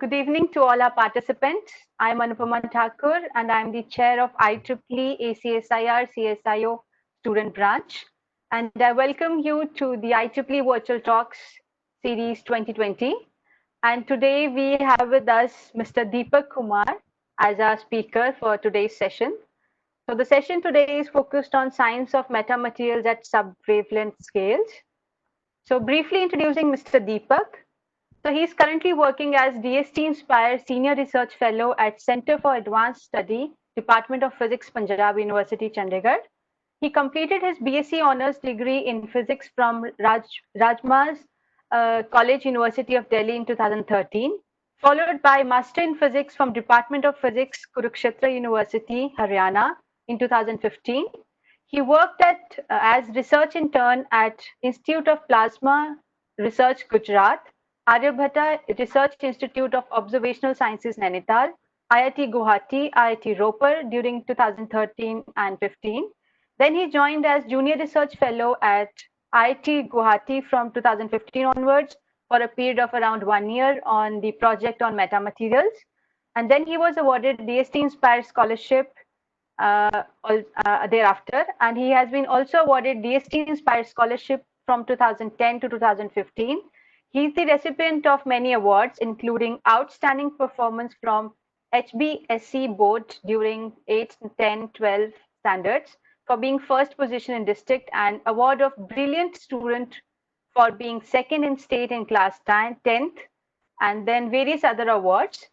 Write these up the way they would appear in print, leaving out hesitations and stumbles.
Good evening to all our participants. I'm Anupama Thakur and I'm the chair of IEEE ACSIR CSIO student branch. And I welcome you to the IEEE Virtual Talks Series 2020. And today we have with us Mr. Deepak Kumar as our speaker for today's session. So the session today is focused on science of metamaterials at sub-wavelength scales. So briefly introducing Mr. Deepak. So he's currently working as DST Inspire Senior Research Fellow at Center for Advanced Study, Department of Physics, Punjab University, Chandigarh. He completed his BSc Honours degree in Physics from Rajmas College, University of Delhi in 2013, followed by Master in Physics from Department of Physics, Kurukshetra University, Haryana in 2015. He worked as research intern at Institute of Plasma Research, Gujarat, Aryabhatta Research Institute of Observational Sciences, Nainital, IIT Guwahati, IIT Ropar during 2013 and 15. Then he joined as Junior Research Fellow at IIT Guwahati from 2015 onwards for a period of around 1 year on the project on metamaterials. And then he was awarded DST Inspire Scholarship thereafter, and he has been also awarded DST Inspire Scholarship from 2010 to 2015. He is the recipient of many awards, including Outstanding Performance from HBSC Board during 8, 10, 12 standards for being first position in district, and Award of Brilliant Student for being second in state in class 10th, and then various other awards.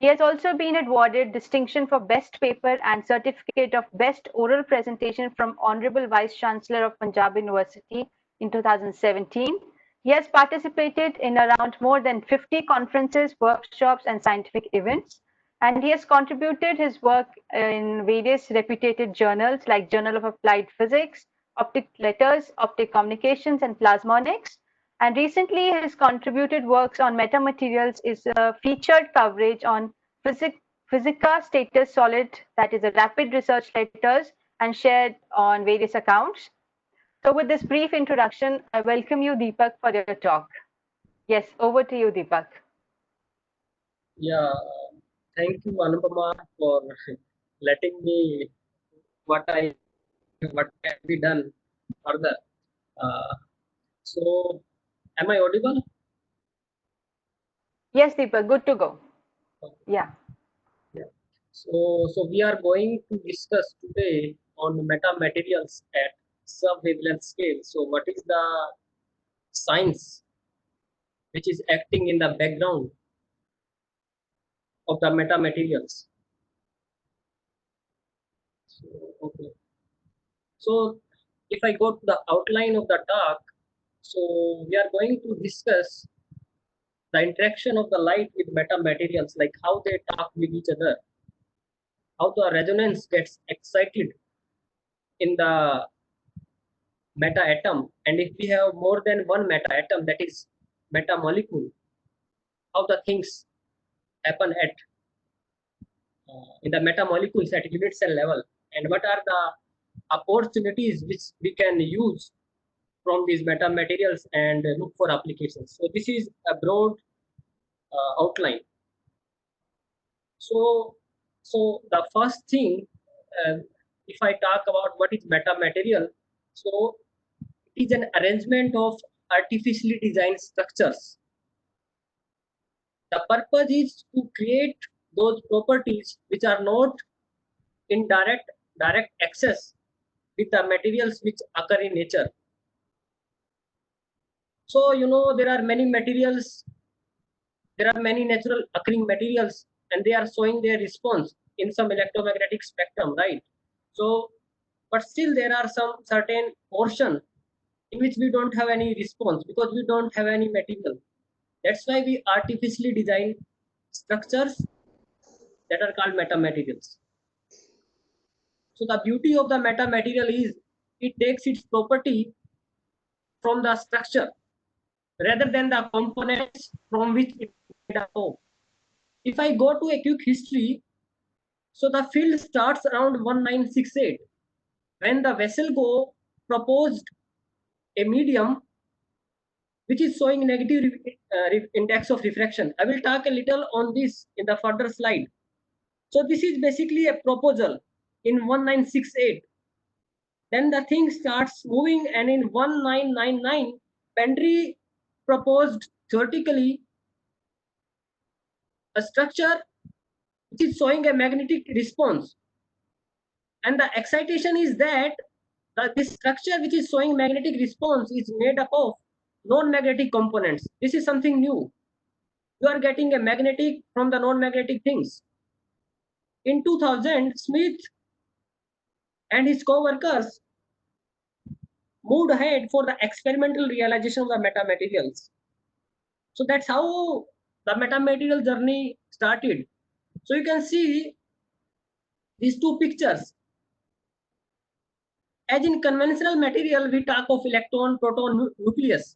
He has also been awarded distinction for Best Paper and Certificate of Best Oral Presentation from Honorable Vice Chancellor of Punjab University in 2017. He has participated in around more than 50 conferences, workshops, and scientific events. And he has contributed his work in various reputed journals like Journal of Applied Physics, Optic Letters, Optic Communications, and Plasmonics. And recently, his contributed works on metamaterials is a featured coverage on Physica Status Solid, that is a rapid research letters, and shared on various accounts. So with this brief introduction, I welcome you, Deepak, for your talk. Yes, over to you, Deepak. Yeah, thank you, Anupama, for letting me what can be done further. Uh, so, am I audible? Yes, Deepak, good to go. Yeah. Yeah. So we are going to discuss today on metamaterials at sub-wavelength scale. So, what is the science which is acting in the background of the metamaterials? So, okay. So, if I go to the outline of the talk, so we are going to discuss the interaction of the light with metamaterials, like how they talk with each other, how the resonance gets excited in the meta atom, and if we have more than one meta atom, that is meta molecule, how the things happen at in the meta molecules at unit cell level, and what are the opportunities which we can use from these metamaterials and look for applications. So this is a broad outline. So, so the first thing, if I talk about what is metamaterial, so it is an arrangement of artificially designed structures. The purpose is to create those properties which are not in direct access with the materials which occur in nature. So there are many materials, there are many natural occurring materials, and they are showing their response in some electromagnetic spectrum, right? So, but still there are some certain portion in which we don't have any response because we don't have any material. That's why we artificially design structures that are called metamaterials. So the beauty of the metamaterial is it takes its property from the structure rather than the components from which it is made up of. If I go to a quick history, so the field starts around 1968 when the Vesselgo proposed a medium which is showing negative index of refraction. I will talk a little on this in the further slide. So this is basically a proposal in 1968. Then the thing starts moving, and in 1999, Pendry proposed theoretically a structure which is showing a magnetic response. And the excitation is that this structure which is showing magnetic response is made up of non-magnetic components. This is something new. You are getting a magnetic from the non-magnetic things. In 2000, Smith and his co-workers moved ahead for the experimental realization of the metamaterials. So that's how the metamaterial journey started. So you can see these two pictures. As in conventional material, we talk of electron, proton, nucleus,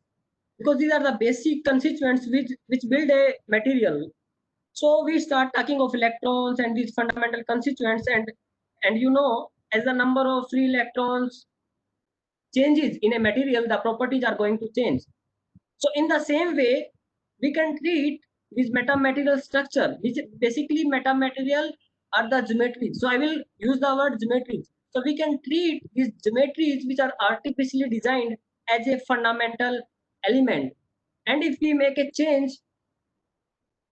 because these are the basic constituents which build a material. So we start talking of electrons and these fundamental constituents, and you know, as the number of free electrons changes in a material, the properties are going to change. So in the same way, we can treat this metamaterial structure, which basically metamaterial are the geometries. So I will use the word geometries. So we can treat these geometries which are artificially designed as a fundamental element. And if we make a change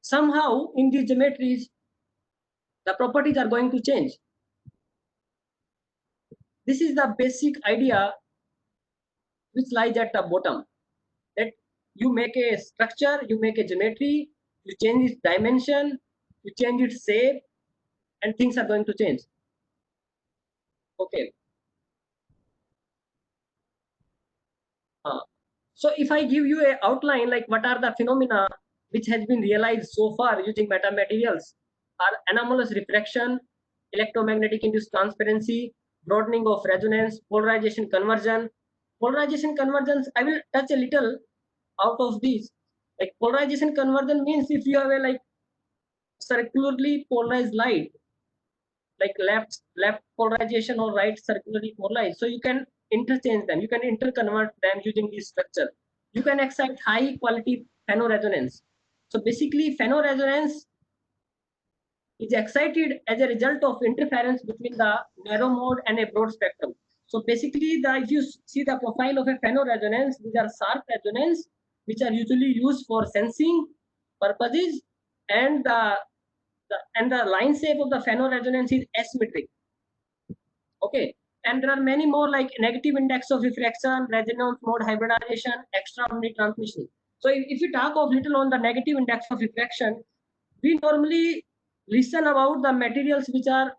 somehow in these geometries, the properties are going to change. This is the basic idea which lies at the bottom, that you make a structure, you make a geometry, you change its dimension, you change its shape, and things are going to change. Okay. So if I give you an outline, like what are the phenomena which has been realized so far using metamaterials, are anomalous refraction, electromagnetic induced transparency, broadening of resonance, polarization conversion. Polarization conversions, I will touch a little out of these. Like polarization conversion means if you have a like circularly polarized light, like left polarization or right circularly polarized, so you can interchange them, you can interconvert them using this structure. You can excite high quality phonoresonance. So basically phonoresonance is excited as a result of interference between the narrow mode and a broad spectrum. So basically, if you see the profile of a phonoresonance, these are sharp resonance which are usually used for sensing purposes, and the line shape of the phonoresonance is asymmetric. Okay, and there are many more like negative index of refraction, resonance mode hybridization, extra omni transmission. So if you talk of little on the negative index of refraction, we normally listen about the materials which are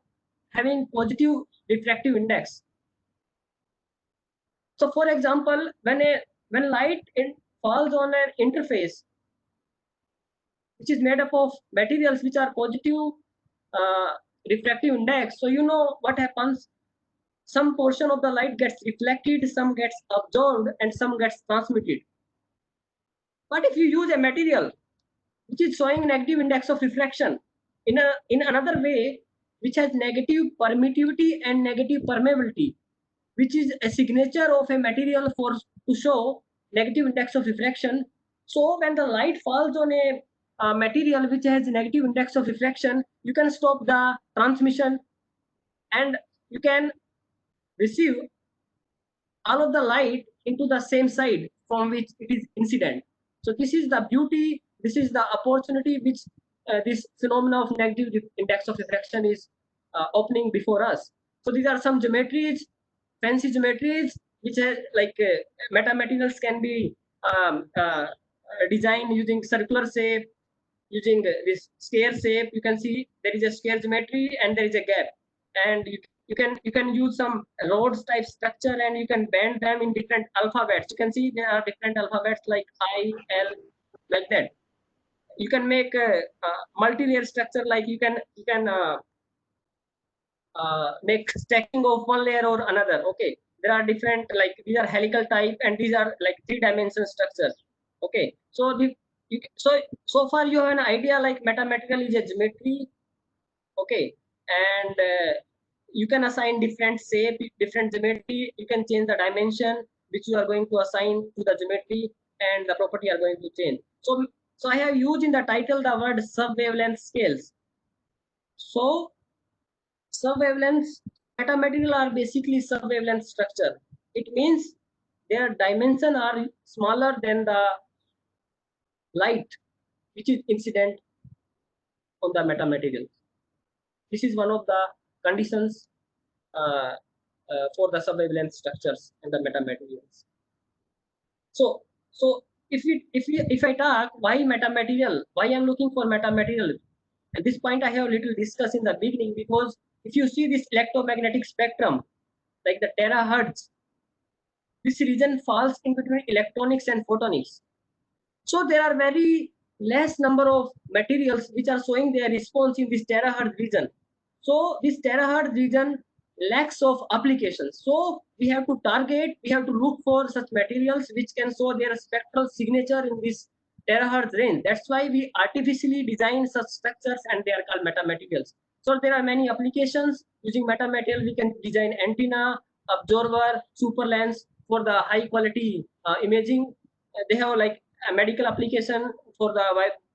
having positive refractive index. So for example, when light falls on an interface which is made up of materials which are positive refractive index, so you know what happens. Some portion of the light gets reflected, some gets absorbed, and some gets transmitted. But if you use a material which is showing negative index of refraction in another way, which has negative permittivity and negative permeability, which is a signature of a material for to show negative index of refraction. So when the light falls on a material which has negative index of refraction, you can stop the transmission and you can receive all of the light into the same side from which it is incident. So this is the beauty, this is the opportunity which this phenomena of negative index of refraction is opening before us. So these are some geometries, fancy geometries, which are like metamaterials can be designed using circular shape, using this square shape. You can see there is a square geometry and there is a gap, and you can use some rods type structure and you can bend them in different alphabets. You can see there are different alphabets like I, L, like that. You can make a multi-layer structure, like you can make stacking of one layer or another. Okay, there are different, like these are helical type and these are like 3-dimensional structures. Okay, so so far you have an idea like metamaterial is a geometry. Okay, and you can assign different shape, different geometry. You can change the dimension which you are going to assign to the geometry, and the property are going to change. So I have used in the title the word sub-wavelength scales. So sub-wavelength metamaterial are basically sub-wavelength structure. It means their dimension are smaller than the light which is incident on the metamaterial. This is one of the conditions for the sub-wavelength structures and the metamaterials. So if I talk why metamaterial, why I'm looking for metamaterial, at this point I have little discussed in the beginning, because if you see this electromagnetic spectrum, like the terahertz, this region falls in between electronics and photonics. So there are very less number of materials which are showing their response in this terahertz region. So this terahertz region lacks of applications. So we have to target, we have to look for such materials which can show their spectral signature in this terahertz range. That's why we artificially design such structures, and they are called metamaterials. So there are many applications using metamaterial. We can design antenna, absorber, super lens for the high quality imaging. They have like a medical application for the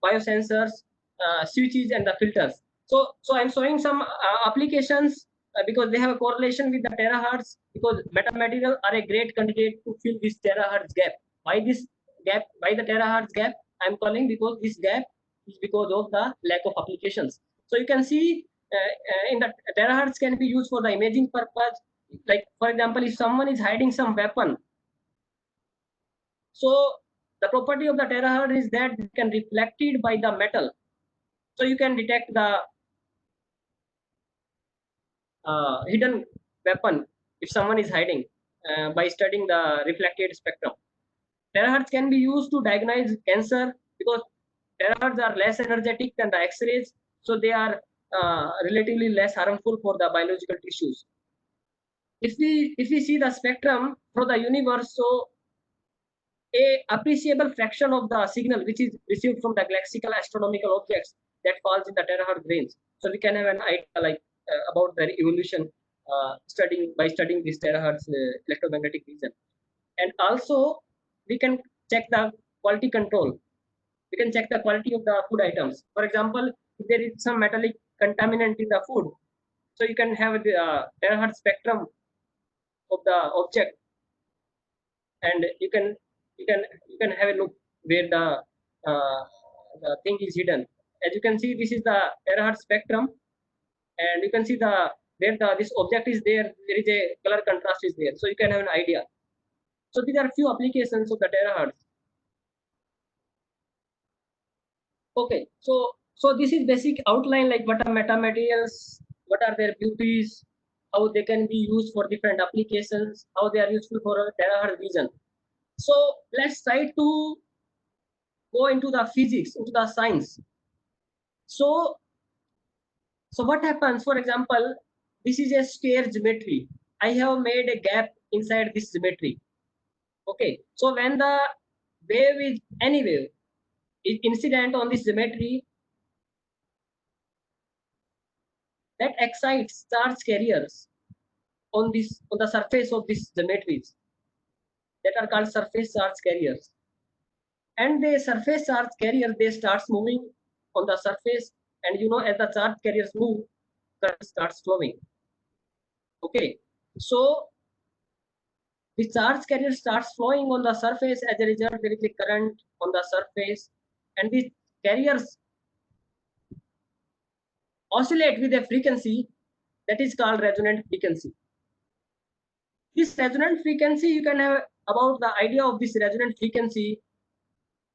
biosensors, switches, and the filters. So I'm showing some applications because they have a correlation with the terahertz, because metamaterial are a great candidate to fill this terahertz gap. Why this gap? Why the terahertz gap? I'm calling because this gap is because of the lack of applications. So you can see in the terahertz can be used for the imaging purpose. Like for example, if someone is hiding some weapon, so the property of the terahertz is that it can reflected by the metal. So you can detect the hidden weapon if someone is hiding by studying the reflected spectrum. Terahertz can be used to diagnose cancer because terahertz are less energetic than the X-rays, so they are relatively less harmful for the biological tissues. If we see the spectrum for the universe, so a appreciable fraction of the signal which is received from the galaxical astronomical objects that falls in the terahertz range. So we can have an idea like about their evolution studying this terahertz electromagnetic region. And also we can check the quality control. We can check the quality of the food items. For example, if there is some metallic contaminant in the food, so you can have the terahertz spectrum of the object, and you can have a look where the thing is hidden. As you can see, this is the terahertz spectrum, and you can see the where this object is there. There is a color contrast is there, so you can have an idea. So these are few applications of the terahertz. Okay, so this is basic outline, like what are metamaterials, what are their beauties, how they can be used for different applications, how they are useful for a terahertz region. So let's try to go into the physics, into the science. So what happens? For example, this is a sphere geometry. I have made a gap inside this geometry. Okay, so when the wave is any wave is incident on this geometry, that excites charge carriers on the surface of these geometries that are called surface charge carriers. And the surface charge carrier, they starts moving on the surface, and as the charge carriers move, current starts flowing. Okay, so the charge carrier starts flowing on the surface. As a result, there is a current on the surface, and the carriers oscillate with a frequency that is called resonant frequency. This resonant frequency, you can have about the idea of this resonant frequency,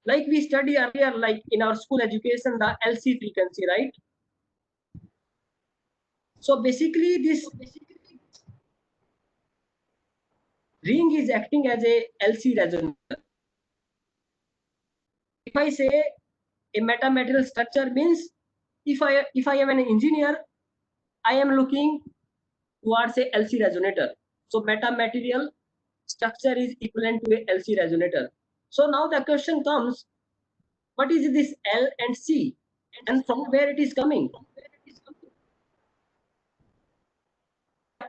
like we study earlier, like in our school education, the LC frequency, right? So basically, this ring is acting as a LC resonator. If I say a metamaterial structure, means if I am an engineer, I am looking towards a LC resonator. So metamaterial structure is equivalent to a LC resonator. So now the question comes, what is this L and C, and from where it is coming?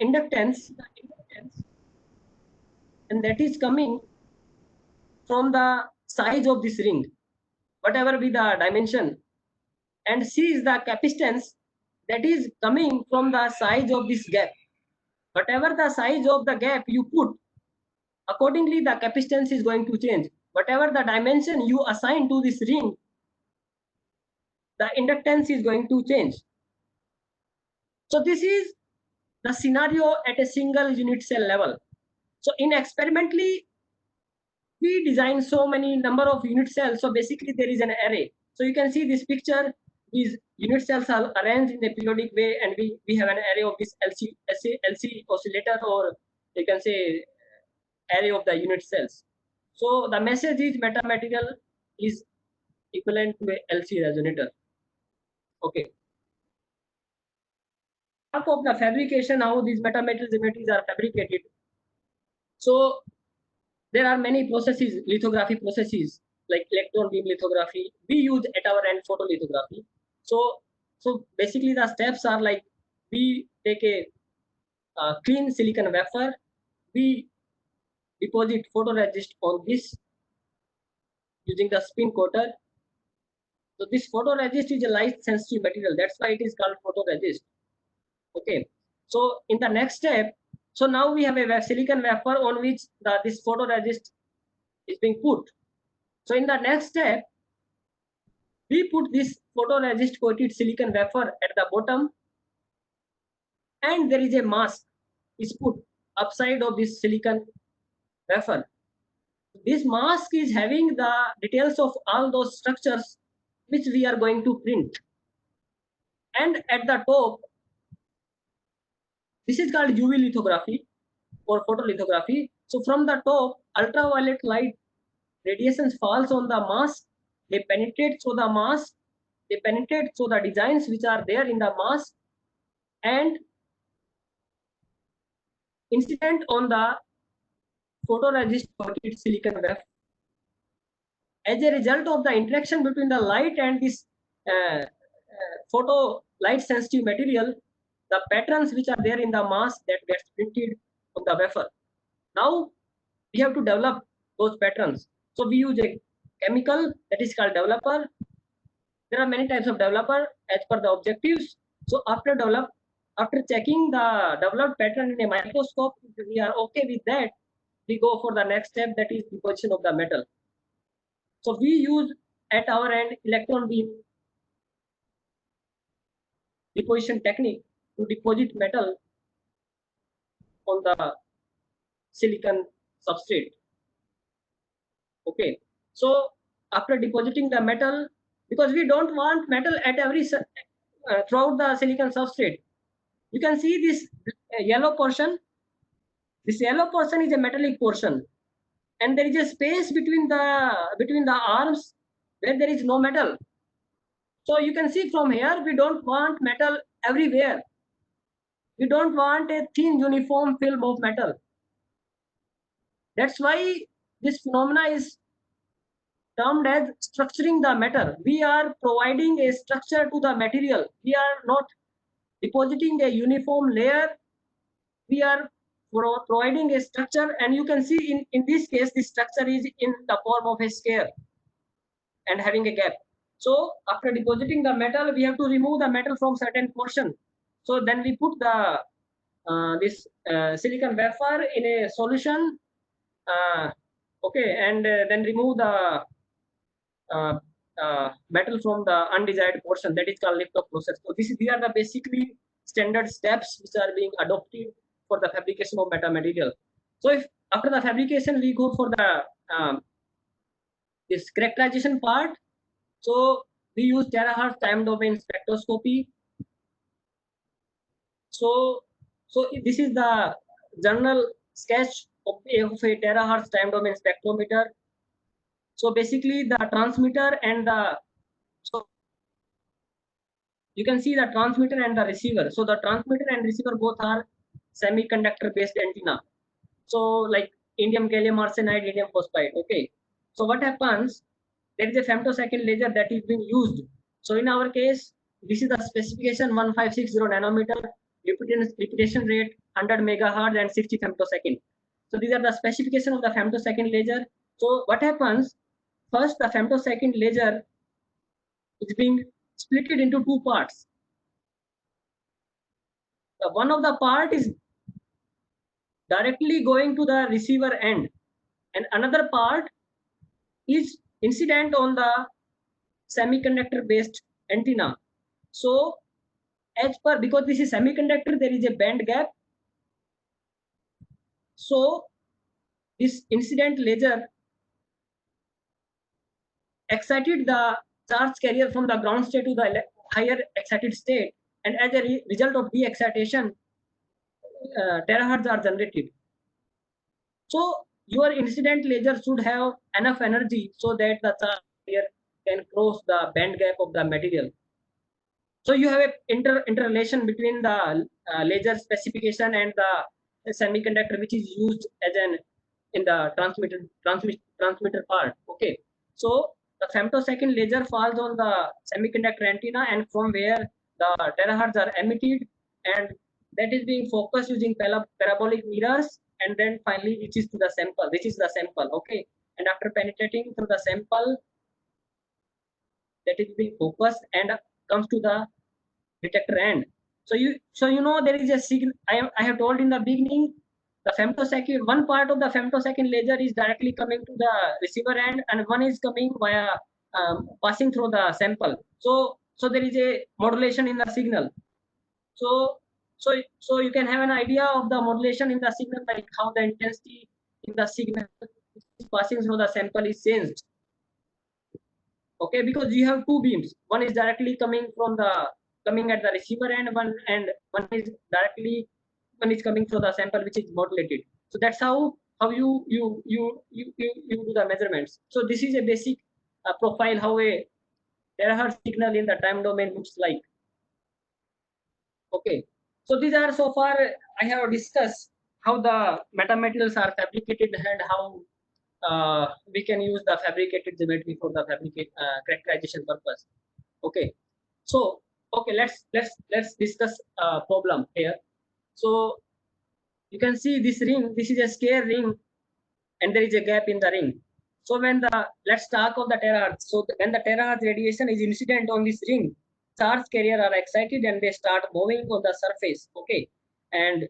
Inductance, and that is coming from the size of this ring, whatever be the dimension, and C is the capacitance that is coming from the size of this gap. Whatever the size of the gap you put, accordingly the capacitance is going to change. Whatever the dimension you assign to this ring, the inductance is going to change. So this is the scenario at a single unit cell level. So in experimentally, we design so many number of unit cells. So basically there is an array. So you can see this picture, these unit cells are arranged in a periodic way, and we have an array of this LC oscillator, or you can say array of the unit cells. So the message is metamaterial is equivalent to a LC resonator. Okay. Talk of the fabrication, how these metamaterial resonators are fabricated. So there are many processes, lithography processes like electron beam lithography. We use at our end photolithography. So basically the steps are like, we take a clean silicon wafer, we deposit photoresist on this using the spin coater. So this photoresist is a light sensitive material. That's why it is called photoresist. Okay. So in the next step, so now we have a silicon wafer on which this photoresist is being put. So in the next step, we put this photoresist coated silicon wafer at the bottom, and there is a mask is put upside of this silicon wafer. This mask is having the details of all those structures which we are going to print. And at the top, this is called UV lithography or photolithography. So from the top, ultraviolet light radiations falls on the mask, they penetrate through the mask, they penetrate through the designs which are there in the mask, and incident on the photoresist coated silicon wafer. As a result of the interaction between the light and this photo light sensitive material, the patterns which are there in the mask that gets printed on the wafer. Now we have to develop those patterns. So we use a chemical that is called developer. There are many types of developer as per the objectives. So after checking the developed pattern in a microscope, if we are okay with that, we go for the next step, that is deposition of the metal. So we use at our end electron beam deposition technique to deposit metal on the silicon substrate. Okay. So after depositing the metal, because we don't want metal at every throughout the silicon substrate, you can see this yellow portion. This yellow portion is a metallic portion, and there is a space between the arms where there is no metal. So you can see from here, we don't want metal everywhere. We don't want a thin uniform film of metal. That's why this phenomena is termed as structuring the matter. We are providing a structure to the material. We are not depositing a uniform layer. We are providing a structure, and you can see in this case, this structure is in the form of a sphere and having a gap. So after depositing the metal, we have to remove the metal from certain portion. So then we put the this silicon wafer in a solution, okay, and then remove the metal from the undesired portion. That is called lift-off process. So these are the basically standard steps which are being adopted for the fabrication of metamaterial. So if after the fabrication we go for the this characterization part, so we use terahertz time domain spectroscopy. So this is the general sketch of a terahertz time domain spectrometer. So basically the transmitter and the, so you can see the transmitter and the receiver. So the transmitter and receiver both are semiconductor based antenna. So like indium gallium arsenide, indium phosphide. Okay. So what happens? There is a femtosecond laser that is being used. So in our case, this is the specification 1560 nanometer, repetition rate 100 megahertz and 60 femtosecond. So these are the specification of the femtosecond laser. So what happens? first, the femtosecond laser is being split into two parts. One of the part is directly going to the receiver end, and another part is incident on the semiconductor based antenna. So as per, because this is semiconductor, there is a band gap. So this incident laser excited the charge carrier from the ground state to the higher excited state, and as a result of de-excitation, terahertz are generated. So your incident laser should have enough energy so that the charge carrier can cross the band gap of the material. So you have a interrelation between the laser specification and the semiconductor, which is used as an in the transmitter part. Okay, so the femtosecond laser falls on the semiconductor antenna, and from where the terahertz are emitted, and that is being focused using parabolic mirrors, and then finally reaches to the sample. This is the sample. Okay, and after penetrating through the sample, that is being focused and comes to the detector end. So you know there is a signal. I have told in the beginning, the femtosecond, one part of the femtosecond laser is directly coming to the receiver end, and one is coming via passing through the sample. So there is a modulation in the signal. So you can have an idea of the modulation in the signal, like how the intensity in the signal passing through the sample is changed. Okay, because you have two beams. One is directly coming at the receiver end, one is coming from the sample which is modulated. So that's how you do the measurements. So this is a basic profile how a terahertz signal in the time domain looks like. Okay, so these are, so far I have discussed how the metamaterials are fabricated and how we can use the fabricated geometry for the characterization purpose. Okay, so okay, let's discuss a problem here. So you can see this ring. This is a square ring, and there is a gap in the ring. So when let's talk of the terahertz. So when the terahertz radiation is incident on this ring, charge carrier are excited and they start moving on the surface. Okay, and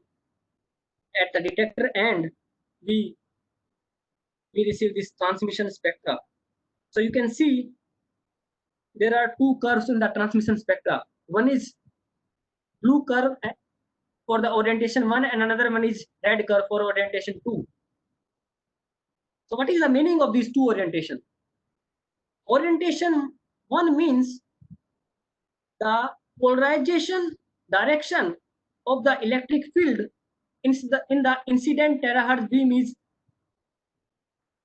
at the detector end, we receive this transmission spectra. So you can see there are two curves in the transmission spectra. One is blue curve for the orientation 1, and another one is red curve for orientation 2. So what is the meaning of these two orientation? Orientation 1 means the polarization direction of the electric field in the incident terahertz beam is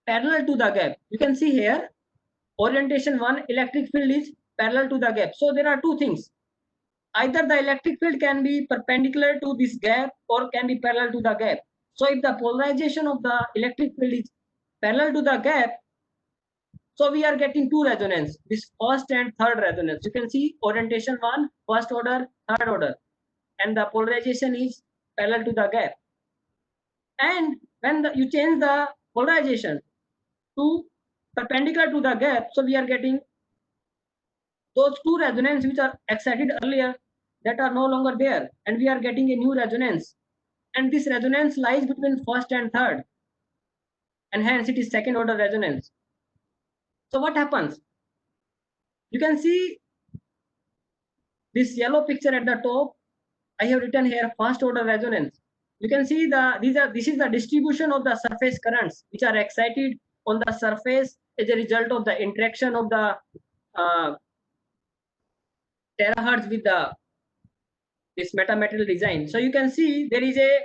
parallel to the gap. You can see here, orientation 1, electric field is parallel to the gap. So there are two things. Either the electric field can be perpendicular to this gap or can be parallel to the gap. So if the polarization of the electric field is parallel to the gap, so we are getting two resonance, this first and third resonance. You can see orientation 1, first order, third order, and the polarization is parallel to the gap. And when you change the polarization to perpendicular to the gap, so we are getting those two resonance which are excited earlier that are no longer there, and we are getting a new resonance, and this resonance lies between first and third, and hence it is second order resonance. So what happens? You can see this yellow picture at the top. I have written here first order resonance. You can see this is the distribution of the surface currents which are excited on the surface as a result of the interaction of the terahertz with this metamaterial design. So you can see there is a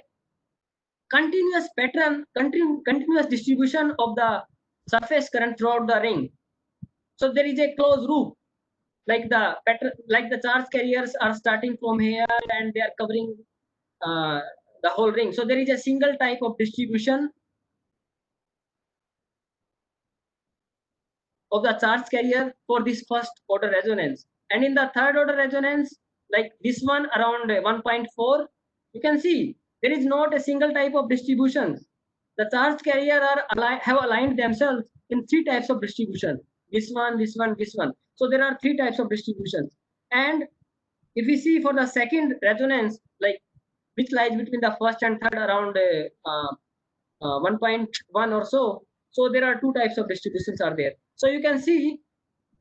continuous pattern, continuous distribution of the surface current throughout the ring. So there is a closed loop, like the pattern, like the charge carriers are starting from here and they are covering the whole ring. So there is a single type of distribution of the charge carrier for this first order resonance. And in the third order resonance, like this one around 1.4, you can see there is not a single type of distribution. The charge carrier have aligned themselves in three types of distribution. This one, this one, this one. So there are three types of distributions. And if we see for the second resonance, like which lies between the first and third around 1.1 or so. So there are two types of distributions are there. So you can see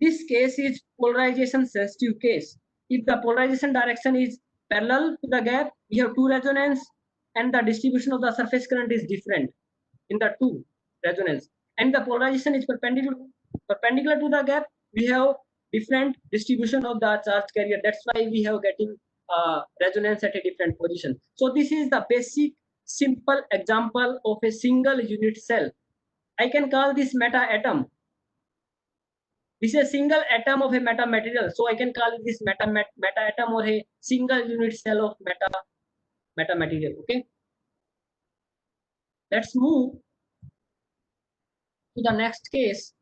this case is polarization sensitive case. If the polarization direction is parallel to the gap, we have two resonance and the distribution of the surface current is different in the two resonance. And the polarization is perpendicular to the gap, we have different distribution of the charge carrier. That's why we have getting resonance at a different position. So this is the basic simple example of a single unit cell. I can call this meta atom. This is a single atom of a meta material. So I can call this meta atom or a single unit cell of meta material. Okay. Let's move to the next case.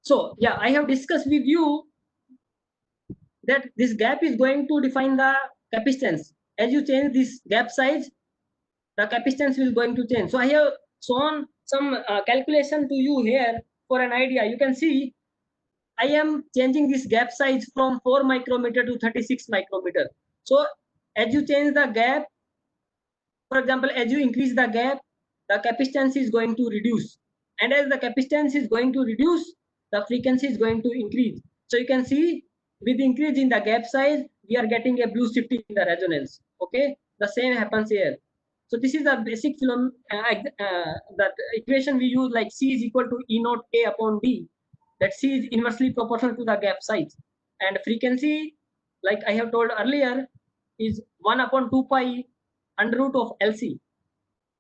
So yeah, I have discussed with you that this gap is going to define the capacitance. As you change this gap size, the capacitance will going to change. So I have shown some calculation to you here for an idea. You can see I am changing this gap size from 4 micrometer to 36 micrometer. So as you change the gap, for example, as you increase the gap, the capacitance is going to reduce. And as the capacitance is going to reduce, the frequency is going to increase. So you can see with increase in the gap size, we are getting a blue shifting in the resonance. Okay, the same happens here. So this is the basic that equation we use, like C is equal to E naught A upon D. That C is inversely proportional to the gap size. And frequency, like I have told earlier, is 1 upon 2 pi under root of LC.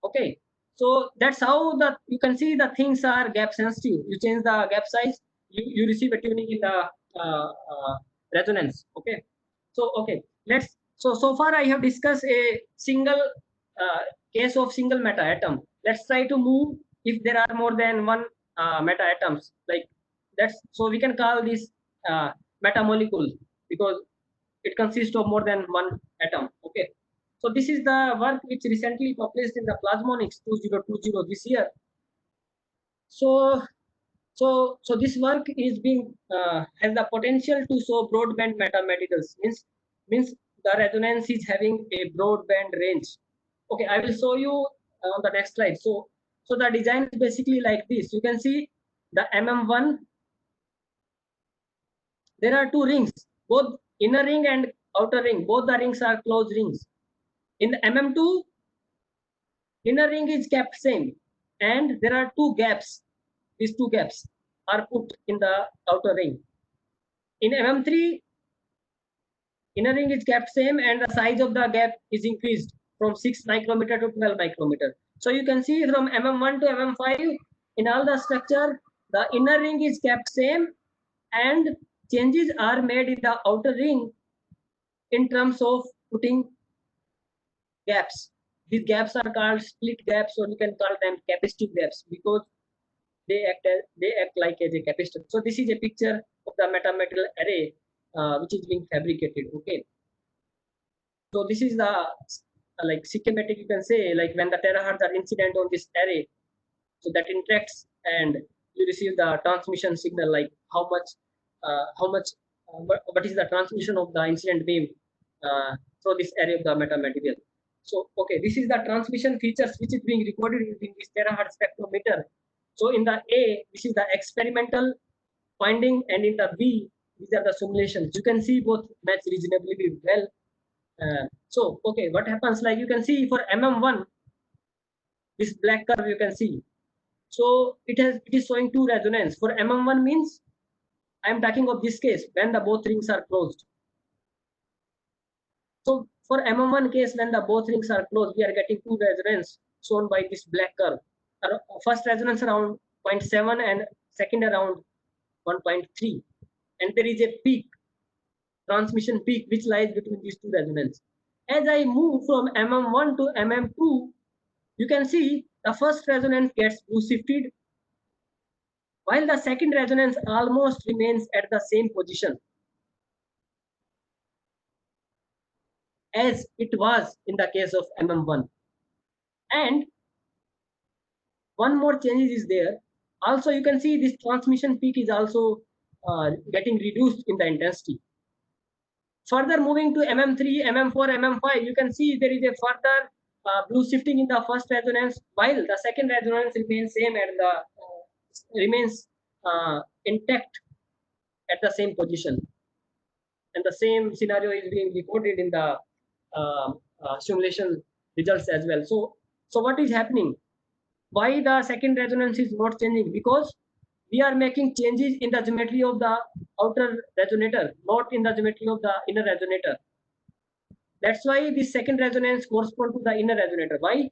Okay, so that's how the you can see the things are gap sensitive. You change the gap size, you receive a tuning in the resonance. Okay, so okay, let's so far I have discussed a single case of single meta atom. Let's try to move if there are more than one meta atoms. Like that's so we can call this meta molecule because it consists of more than one atom. Okay, so this is the work which recently published in the Plasmonics 2020 this year. So this work is being has the potential to show broadband metamaterials. Means the resonance is having a broadband range. Okay, I will show you on the next slide. So the design is basically like this. You can see the MM1. There are two rings, both inner ring and outer ring. Both the rings are closed rings. In the MM2, inner ring is kept same, and there are two gaps. These two gaps are put in the outer ring. In MM3, inner ring is kept same, and the size of the gap is increased from 6 micrometer to 12 micrometer. So you can see from MM1 to MM5, in all the structure, the inner ring is kept same, and changes are made in the outer ring in terms of putting gaps. These gaps are called split gaps, or you can call them capacitive gaps because they act like as a capacitor. So this is a picture of the metamaterial array which is being fabricated. Okay. So this is the like schematic, you can say, like when the terahertz are incident on this array, so that interacts and you receive the transmission signal, like how much what is the transmission of the incident wave through this array of the metamaterial. So okay, this is the transmission features which is being recorded using this terahertz spectrometer. So in the A, this is the experimental finding, and in the B, these are the simulations. You can see both match reasonably well. So okay, what happens, like you can see for MM1, this black curve you can see. So it is showing two resonance. For MM1 means I am talking of this case when the both rings are closed. So for MM1 case, when the both rings are closed, we are getting two resonance shown by this black curve. First resonance around 0.7 and second around 1.3. And there is a peak, transmission peak, which lies between these two resonances. As I move from MM1 to MM2, you can see the first resonance gets blue shifted, while the second resonance almost remains at the same position as it was in the case of MM1. And one more change is there. Also, you can see this transmission peak is also getting reduced in the intensity. Further moving to MM3, MM4, MM5, you can see there is a further blue shifting in the first resonance, while the second resonance remains same and the remains intact at the same position. And the same scenario is being recorded in the simulation results as well. So what is happening? Why the second resonance is not changing? Because we are making changes in the geometry of the outer resonator, not in the geometry of the inner resonator. That's why the second resonance corresponds to the inner resonator. Why?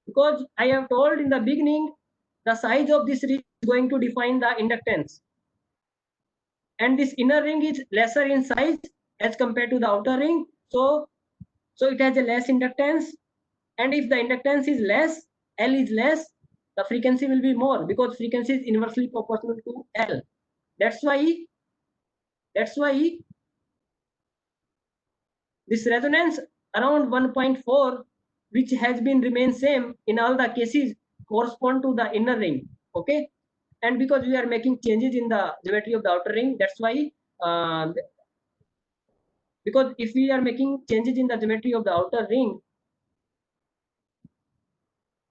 Because I have told in the beginning, the size of this ring is going to define the inductance. And this inner ring is lesser in size as compared to the outer ring. So it has a less inductance. And if the inductance is less, L is less, the frequency will be more because frequency is inversely proportional to L. That's why this resonance around 1.4, which has been remained same in all the cases, correspond to the inner ring. Okay, and because we are making changes in the geometry of the outer ring, that's why because if we are making changes in the geometry of the outer ring,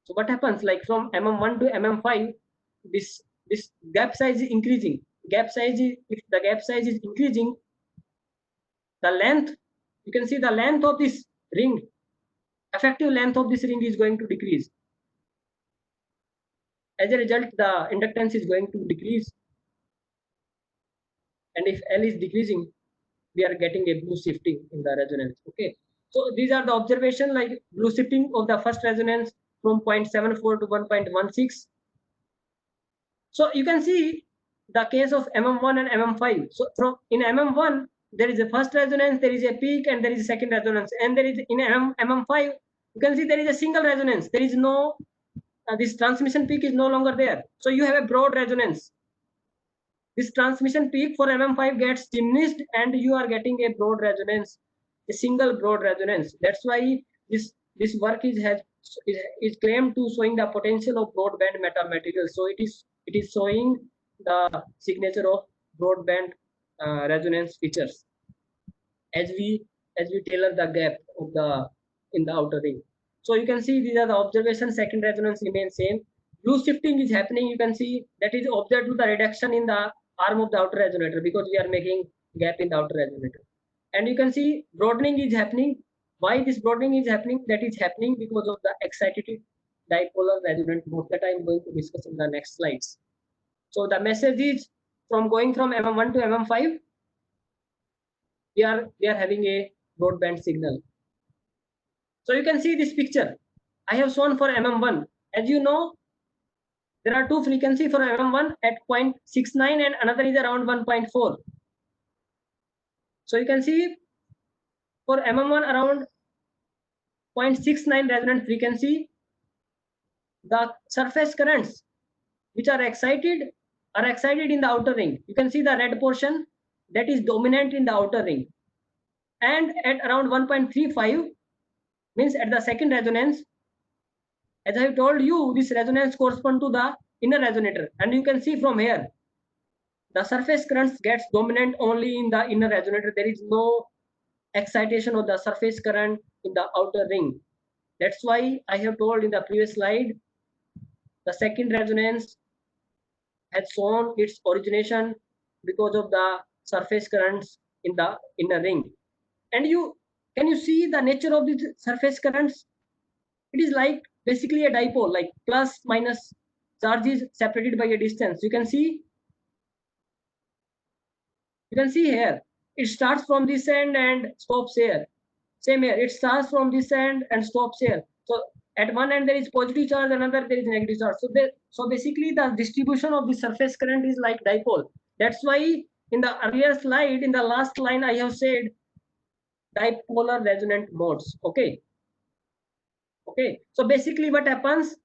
so what happens, like from mm1 to mm5, this gap size is increasing. If the gap size is increasing, the length, you can see the length of this ring, effective length of this ring is going to decrease. As a result, the inductance is going to decrease. And if L is decreasing, we are getting a blue shifting in the resonance. Okay. So these are the observation, like blue shifting of the first resonance from 0.74 to 1.16. So you can see the case of MM1 and MM5. So from in MM1, there is a first resonance, there is a peak, and there is a second resonance. And there is in MM5, you can see there is a single resonance. There is no, this transmission peak is no longer there. So you have a broad resonance. This transmission peak for MM5 gets diminished and you are getting a broad resonance, a single broad resonance. That's why this work is claimed to showing the potential of broadband metamaterial. So it is showing the signature of broadband resonance features as we tailor the gap of the in the outer ring. So you can see these are the observations. Second resonance remains same. Blue shifting is happening. You can see that is observed to the reduction in the arm of the outer resonator because we are making gap in the outer resonator. And you can see broadening is happening. Why this broadening is happening? That is happening because of the excited dipolar resonant mode that I am going to discuss in the next slides. So the message is from going from MM1 to MM5, we are having a broadband signal. So you can see this picture I have shown for MM1. As you know, there are two frequencies for MM1 at 0.69 and another is around 1.4. So you can see for MM1 around 0.69 resonant frequency, the surface currents which are excited in the outer ring. You can see the red portion that is dominant in the outer ring. And at around 1.35, means at the second resonance, as I have told you, this resonance corresponds to the inner resonator. And you can see from here, the surface currents gets dominant only in the inner resonator. There is no excitation of the surface current in the outer ring. That's why I have told in the previous slide, the second resonance has shown its origination because of the surface currents in the inner ring. And can you see the nature of these surface currents? It is like basically a dipole, like plus minus charges separated by a distance. You can see here, it starts from this end and stops here. Same here, it starts from this end and stops here. So at one end there is positive charge, another there is negative charge. So basically the distribution of the surface current is like dipole. That's why in the earlier slide, in the last line, I have said dipolar resonant modes. Okay. So basically what happens?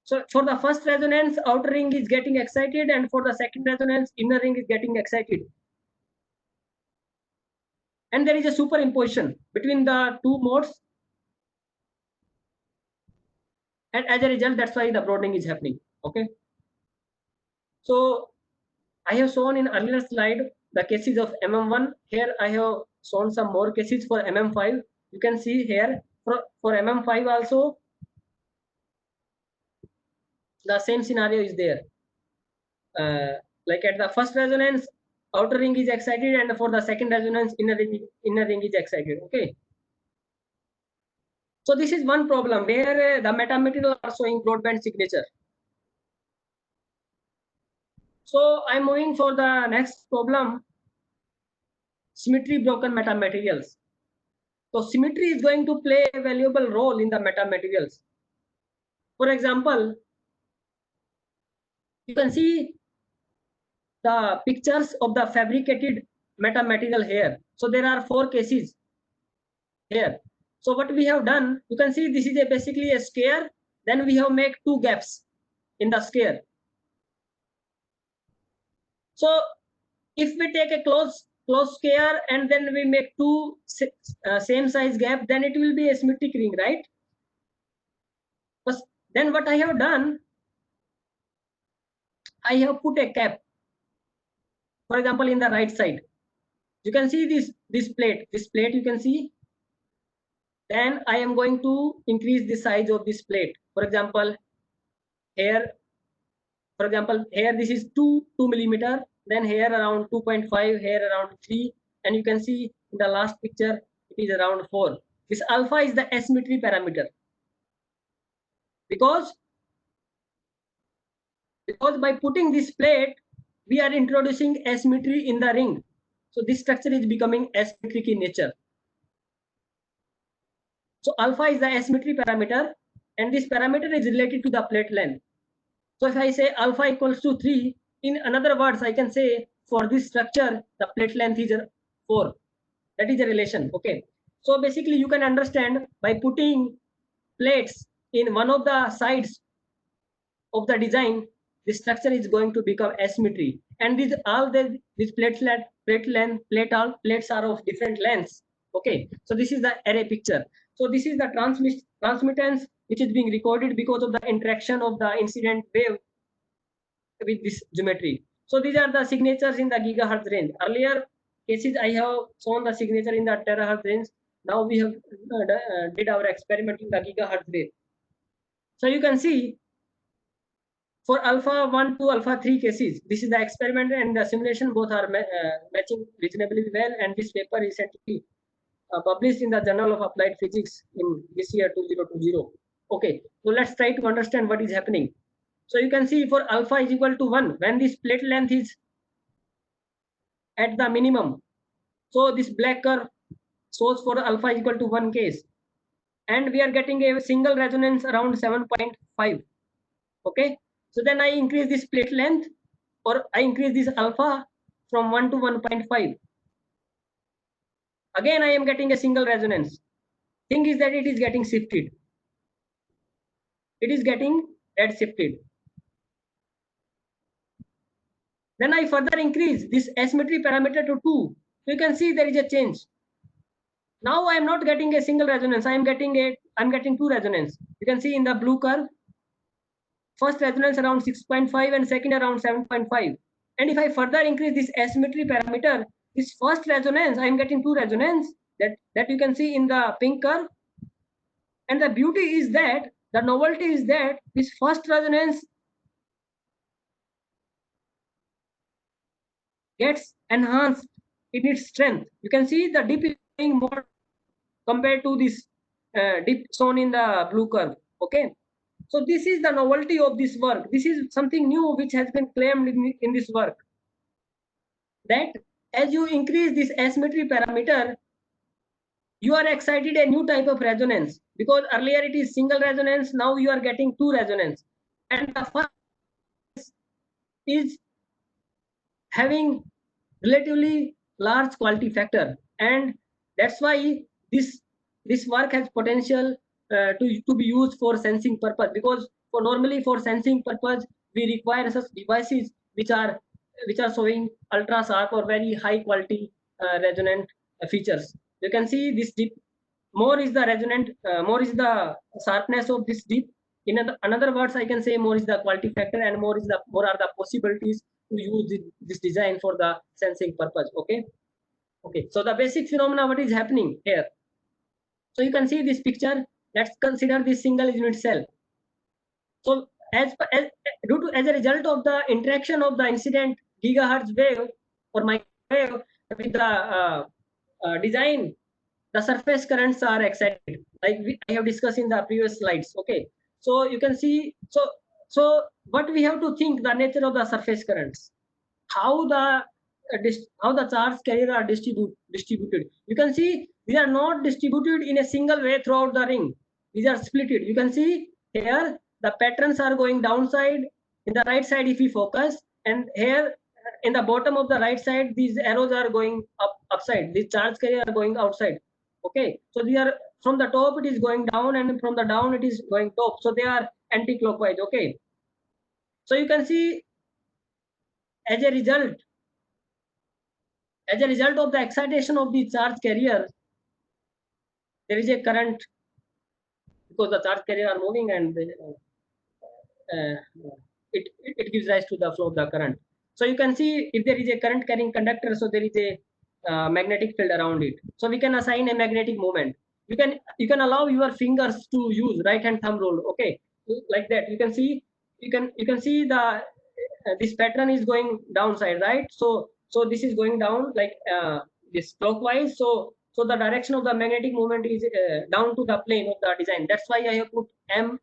So for the first resonance, outer ring is getting excited, and for the second resonance, inner ring is getting excited. And there is a superimposition between the two modes. and as a result, that's why the broadening is happening. Okay. So I have shown in earlier slide the cases of MM1. Here I have shown some more cases for MM5. You can see here for MM5 also the same scenario is there. Like at the first resonance, outer ring is excited, and for the second resonance, inner ring is excited. Okay. So this is one problem where the metamaterial are showing broadband signature. So I'm moving for the next problem, symmetry broken metamaterials. So symmetry is going to play a valuable role in the metamaterials. For example, you can see the pictures of the fabricated metamaterial here. So there are 4 cases here. So what we have done, you can see this is basically a square. Then we have made 2 gaps in the square. So if we take a close square and then we make 2 same size gap, then it will be a symmetric ring, right? But then what I have done, I have put a cap. For example, in the right side, you can see this plate you can see. Then I am going to increase the size of this plate. For example, here this is 2 millimeter, then here around 2.5, here around 3, and you can see in the last picture it is around 4. This alpha is the asymmetry parameter, because by putting this plate we are introducing asymmetry in the ring. So this structure is becoming asymmetric in nature. So alpha is the asymmetry parameter, and this parameter is related to the plate length. So if I say alpha equals to 3, in another words, I can say for this structure, the plate length is 4. That is a relation. Okay. So basically you can understand by putting plates in one of the sides of the design, the structure is going to become asymmetry. And these plates are of different lengths. Okay. So this is the array picture. So this is the transmittance which is being recorded because of the interaction of the incident wave with this geometry. So these are the signatures in the gigahertz range. Earlier cases I have shown the signature in the terahertz range. Now we have did our experiment in the gigahertz range. So you can see for alpha 1 to alpha 3 cases, this is the experiment and the simulation, both are matching reasonably well, and this paper is recently published in the Journal of Applied Physics in this year 2020. Okay, so let's try to understand what is happening. So you can see for alpha is equal to 1, when this plate length is at the minimum. So this black curve shows for alpha is equal to 1 case. And we are getting a single resonance around 7.5. Okay. So then I increase this plate length, or I increase this alpha from 1 to 1.5. Again, I am getting a single resonance. Thing is that it is getting shifted. It is getting red shifted. Then I further increase this asymmetry parameter to 2. So you can see there is a change. Now I am not getting a single resonance. I'm getting 2 resonance. You can see in the blue curve, first resonance around 6.5 and second around 7.5. And if I further increase this asymmetry parameter, this first resonance, I am getting 2 resonance that you can see in the pink curve. And the beauty is that, the novelty is that this first resonance gets enhanced in its strength. You can see the dip is being more compared to this dip shown in the blue curve. Okay. So this is the novelty of this work. This is something new which has been claimed in this work, that as you increase this asymmetry parameter, you are excited a new type of resonance, because earlier it is single resonance, now you are getting 2 resonance, and the first is having relatively large quality factor, and that's why this work has potential to be used for sensing purpose, because normally for sensing purpose we require such devices which are showing ultra sharp or very high quality resonant features. You can see this dip, more is the sharpness of this dip, In another words, I can say more is the quality factor and more are the possibilities to use this design for the sensing purpose. Okay. Okay. So the basic phenomena, what is happening here? So you can see this picture. Let's consider this single unit cell. So as a result of the interaction of the incident gigahertz wave or microwave with the design, the surface currents are excited, like I have discussed in the previous slides. Okay, so you can see. So what we have to think the nature of the surface currents, how the how the charge carrier are distributed. You can see these are not distributed in a single way throughout the ring. These are splitted. You can see here the patterns are going downside in the right side if we focus, and here in the bottom of the right side these arrows are going upside. These charge carrier are going outside. Okay, so they are from the top it is going down, and from the down it is going top. So they are anti-clockwise. Okay, so you can see as a result of the excitation of the charge carrier, there is a current because the charge carrier are moving, and uh, it gives rise to the flow of the current. So you can see if there is a current carrying conductor, so there is a magnetic field around it. So we can assign a magnetic moment. You can allow your fingers to use right hand thumb rule. Okay, like that. You can see the this pattern is going downside, right? So this is going down like this clockwise. So the direction of the magnetic moment is down to the plane of the design. That's why I have put M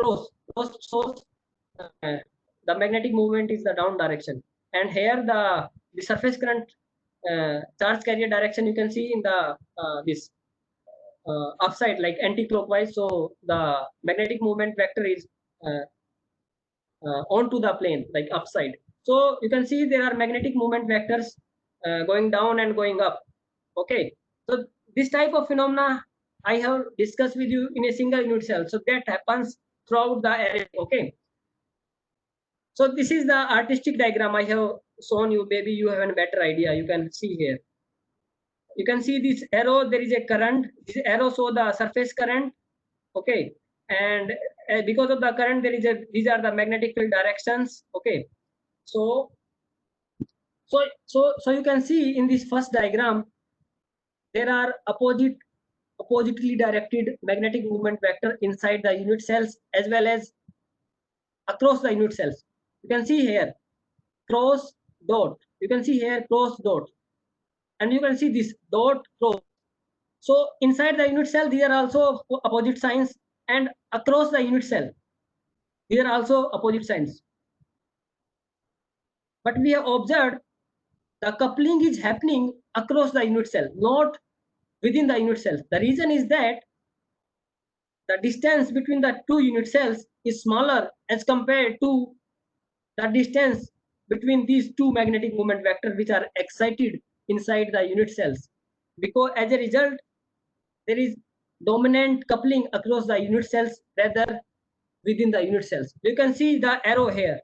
close. So uh, the magnetic movement is the down direction, and here the surface current charge carrier direction you can see in the this upside like anti-clockwise. So the magnetic moment vector is uh, onto the plane like upside. So you can see there are magnetic moment vectors going down and going up. Okay, so this type of phenomena I have discussed with you in a single unit cell, so that happens throughout the array. Okay, so this is the artistic diagram I have shown you. Maybe you have a better idea. You can see here, you can see this arrow, there is a current. This arrow show the surface current. Okay, and because of the current there is a, these are the magnetic field directions. Okay, so so you can see in this first diagram there are oppositely directed magnetic movement vector inside the unit cells as well as across the unit cells. You can see here cross dot, you can see here cross dot, and you can see this dot cross. So inside the unit cell, these are also opposite signs, and across the unit cell, these are also opposite signs. But we have observed the coupling is happening across the unit cell, not within the unit cells. The reason is that the distance between the two unit cells is smaller as compared to the distance between these two magnetic moment vectors which are excited inside the unit cells. Because as a result, there is dominant coupling across the unit cells rather within the unit cells. You can see the arrow here.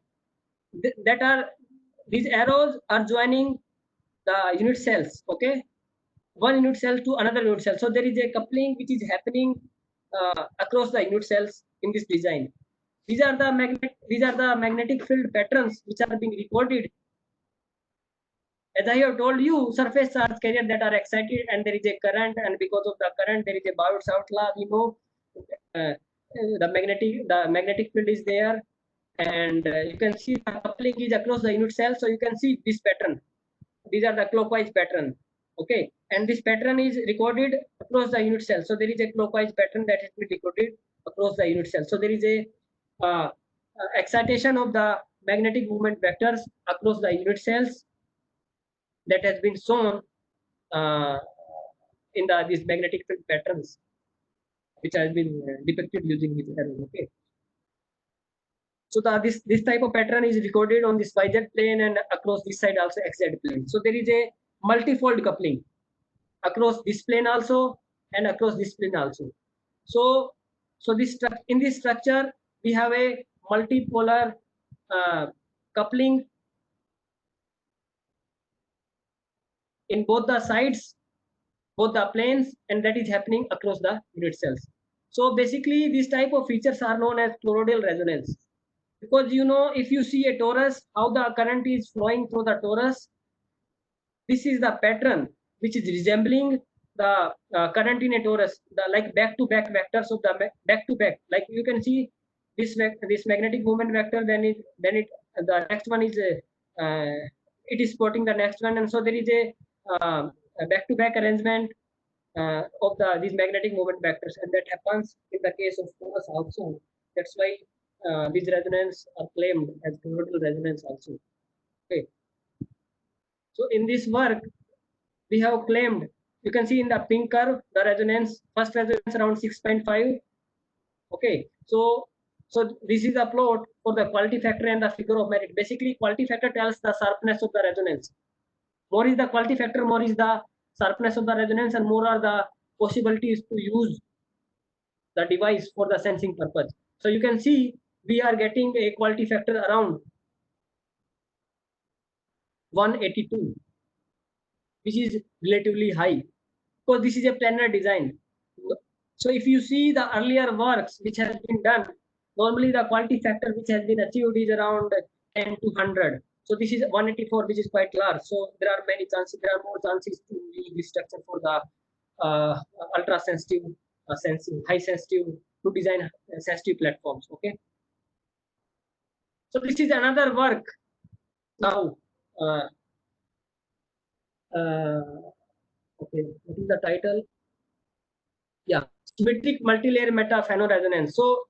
That are these arrows are joining the unit cells. Okay, one unit cell to another unit cell. So there is a coupling which is happening across the unit cells in this design. These are the magnetic field patterns which are being recorded. As I have told you, surface charge carrier that are excited and there is a current, and because of the current there is a Biot-Savart law. We know the magnetic field is there, and you can see the coupling is across the unit cell. So you can see this pattern. These are the clockwise pattern. Okay, and this pattern is recorded across the unit cell. So there is a clockwise pattern that has been recorded across the unit cell. So there is a excitation of the magnetic movement vectors across the unit cells that has been shown uh, in these magnetic field patterns, which has been depicted using this arrow. Okay, so this type of pattern is recorded on this YZ plane and across this side also XZ plane. So there is a multifold coupling across this plane also and across this plane also. So this in this structure we have a multipolar coupling in both the sides, both the planes, and that is happening across the unit cells. So basically, these type of features are known as toroidal resonance. Because if you see a torus, how the current is flowing through the torus, this is the pattern which is resembling the current in a torus, the like back-to-back vectors of the back-to-back. Like you can see this magnetic moment vector, then the next one is it is supporting the next one, and so there is a back-to-back arrangement of these magnetic moment vectors, and that happens in the case of torus also. That's why these resonance are claimed as toroidal resonance also. Okay. So in this work, we have claimed, you can see in the pink curve, the resonance, first resonance around 6.5. Okay. So this is a plot for the quality factor and the figure of merit. Basically, quality factor tells the sharpness of the resonance. More is the quality factor, more is the sharpness of the resonance, and more are the possibilities to use the device for the sensing purpose. So you can see we are getting a quality factor around 182, which is relatively high because this is a planar design. So if you see the earlier works which has been done, normally the quality factor which has been achieved is around 10 to 100. So this is 184, which is quite large. So there are many chances, there are more chances to use this structure for the ultra sensitive sensing, high sensitive, to design sensitive platforms. Okay. So this is another work now. Uh, okay, what is the title? Yeah, symmetric multilayer meta phonoresonance. So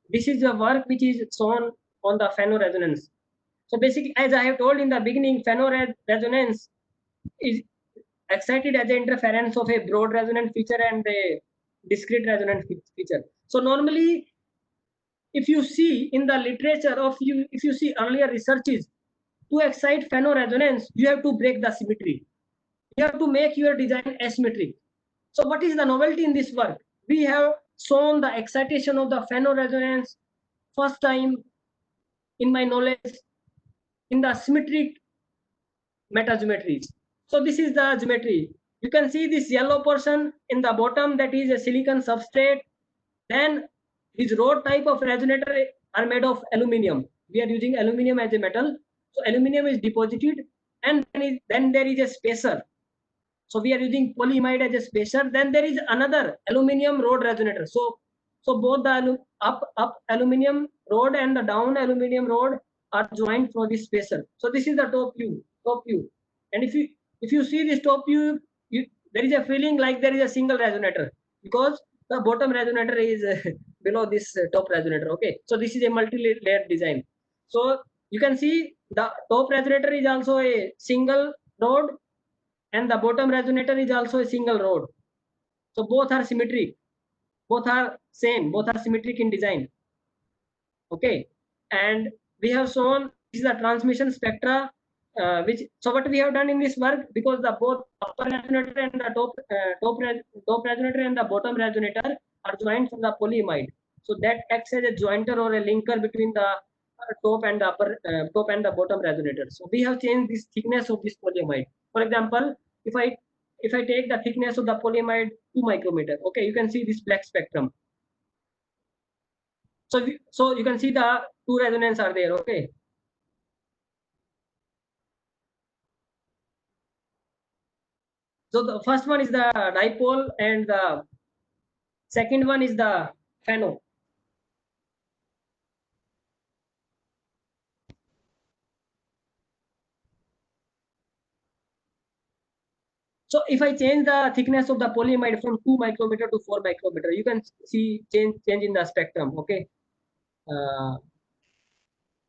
this is the work which is shown on the phonoresonance. So basically, as I have told in the beginning, phonoresonance is excited as an interference of a broad resonant feature and a discrete resonant feature. So normally, if you see in the literature of you, if you see earlier researches, to excite phonoresonance, you have to break the symmetry. You have to make your design asymmetric. So what is the novelty in this work? We have shown the excitation of the phonoresonance first time in my knowledge in the symmetric metageometries. So this is the geometry. You can see this yellow portion in the bottom, that is a silicon substrate. Then these rod type of resonator are made of aluminum. We are using aluminum as a metal. So aluminum is deposited, and then there is a spacer. So we are using polyimide as a spacer. Then there is another aluminum rod resonator. So both the up aluminum rod and the down aluminum rod are joined for this spacer. So this is the top view. And if you see this top view, there is a feeling like there is a single resonator, because the bottom resonator is below this top resonator. Okay, so this is a multi-layered design. So you can see the top resonator is also a single rod, and the bottom resonator is also a single rod. So both are symmetric, both are same, both are symmetric in design. Okay, and we have shown this is the transmission spectra, so what we have done in this work, because the both upper resonator and the top resonator and the bottom resonator are joined from the polyimide, so that acts as a jointer or a linker between the top and the top and the bottom resonator. So we have changed this thickness of this polyimide. For example, if I take the thickness of the polyimide 2 micrometer, okay, you can see this black spectrum. So you can see the two resonance are there. Okay. So the first one is the dipole, and the second one is the phono. So if I change the thickness of the polyimide from 2 micrometer to 4 micrometer, you can see change in the spectrum. Okay.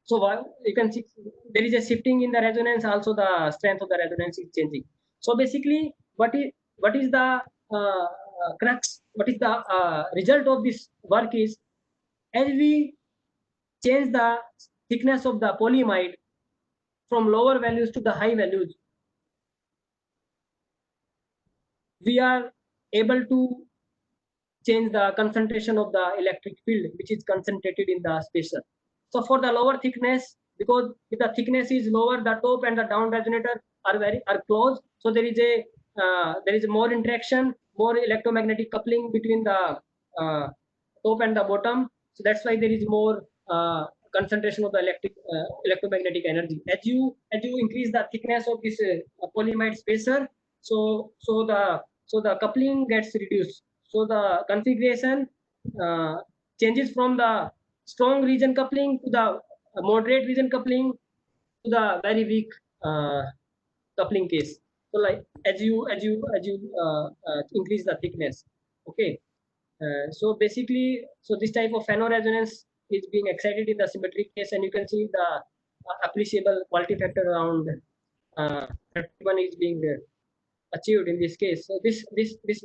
So you can see there is a shifting in the resonance. Also, the strength of the resonance is changing. So basically, what is the crux? What is the result of this work is, as we change the thickness of the polyimide from lower values to the high values, we are able to change the concentration of the electric field, which is concentrated in the spacer. So for the lower thickness, because if the thickness is lower, the top and the down resonator are close. So there is more interaction, more electromagnetic coupling between the top and the bottom. So that's why there is more concentration of the electromagnetic energy. As you increase the thickness of this polyimide spacer, so the coupling gets reduced. So the configuration changes from the strong region coupling to the moderate region coupling to the very weak coupling case. So like as you increase the thickness, okay. So basically, so this type of phanoresonance is being excited in the symmetric case, and you can see the appreciable quality factor around 31 is being achieved in this case. So this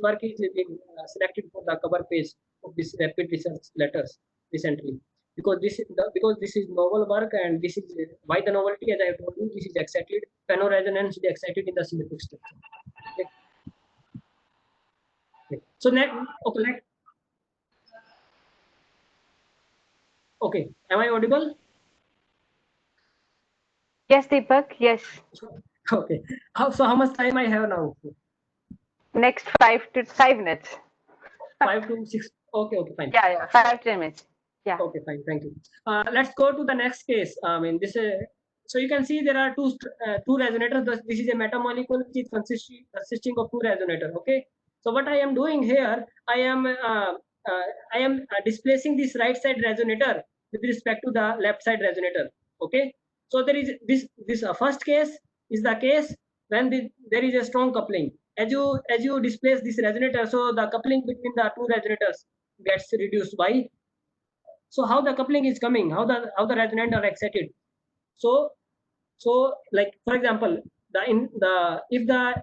work is being selected for the cover page of this rapid research letters recently, because this is novel work, and this is why the novelty, as I have told you, this is excited phanoresonance is excited in the symmetric structure. Okay. Okay. So next, okay, am I audible? Yes, Deepak. Yes. Okay. How much time I have now? Next 5 to 5 minutes. 5 to 6. Okay, fine. Yeah, 5 to 10 minutes. Yeah. Okay, fine. Thank you. Let's go to the next case. I mean, this. So you can see there are two resonators. This is a metamolecule which is consisting of two resonators. Okay. So what I am doing here, I am displacing this right side resonator with respect to the left side resonator. Okay. So there is this first case is the case when there is a strong coupling. As you displace this resonator, so the coupling between the two resonators gets reduced by. So how the coupling is coming, how the resonant are excited. So like for example, if the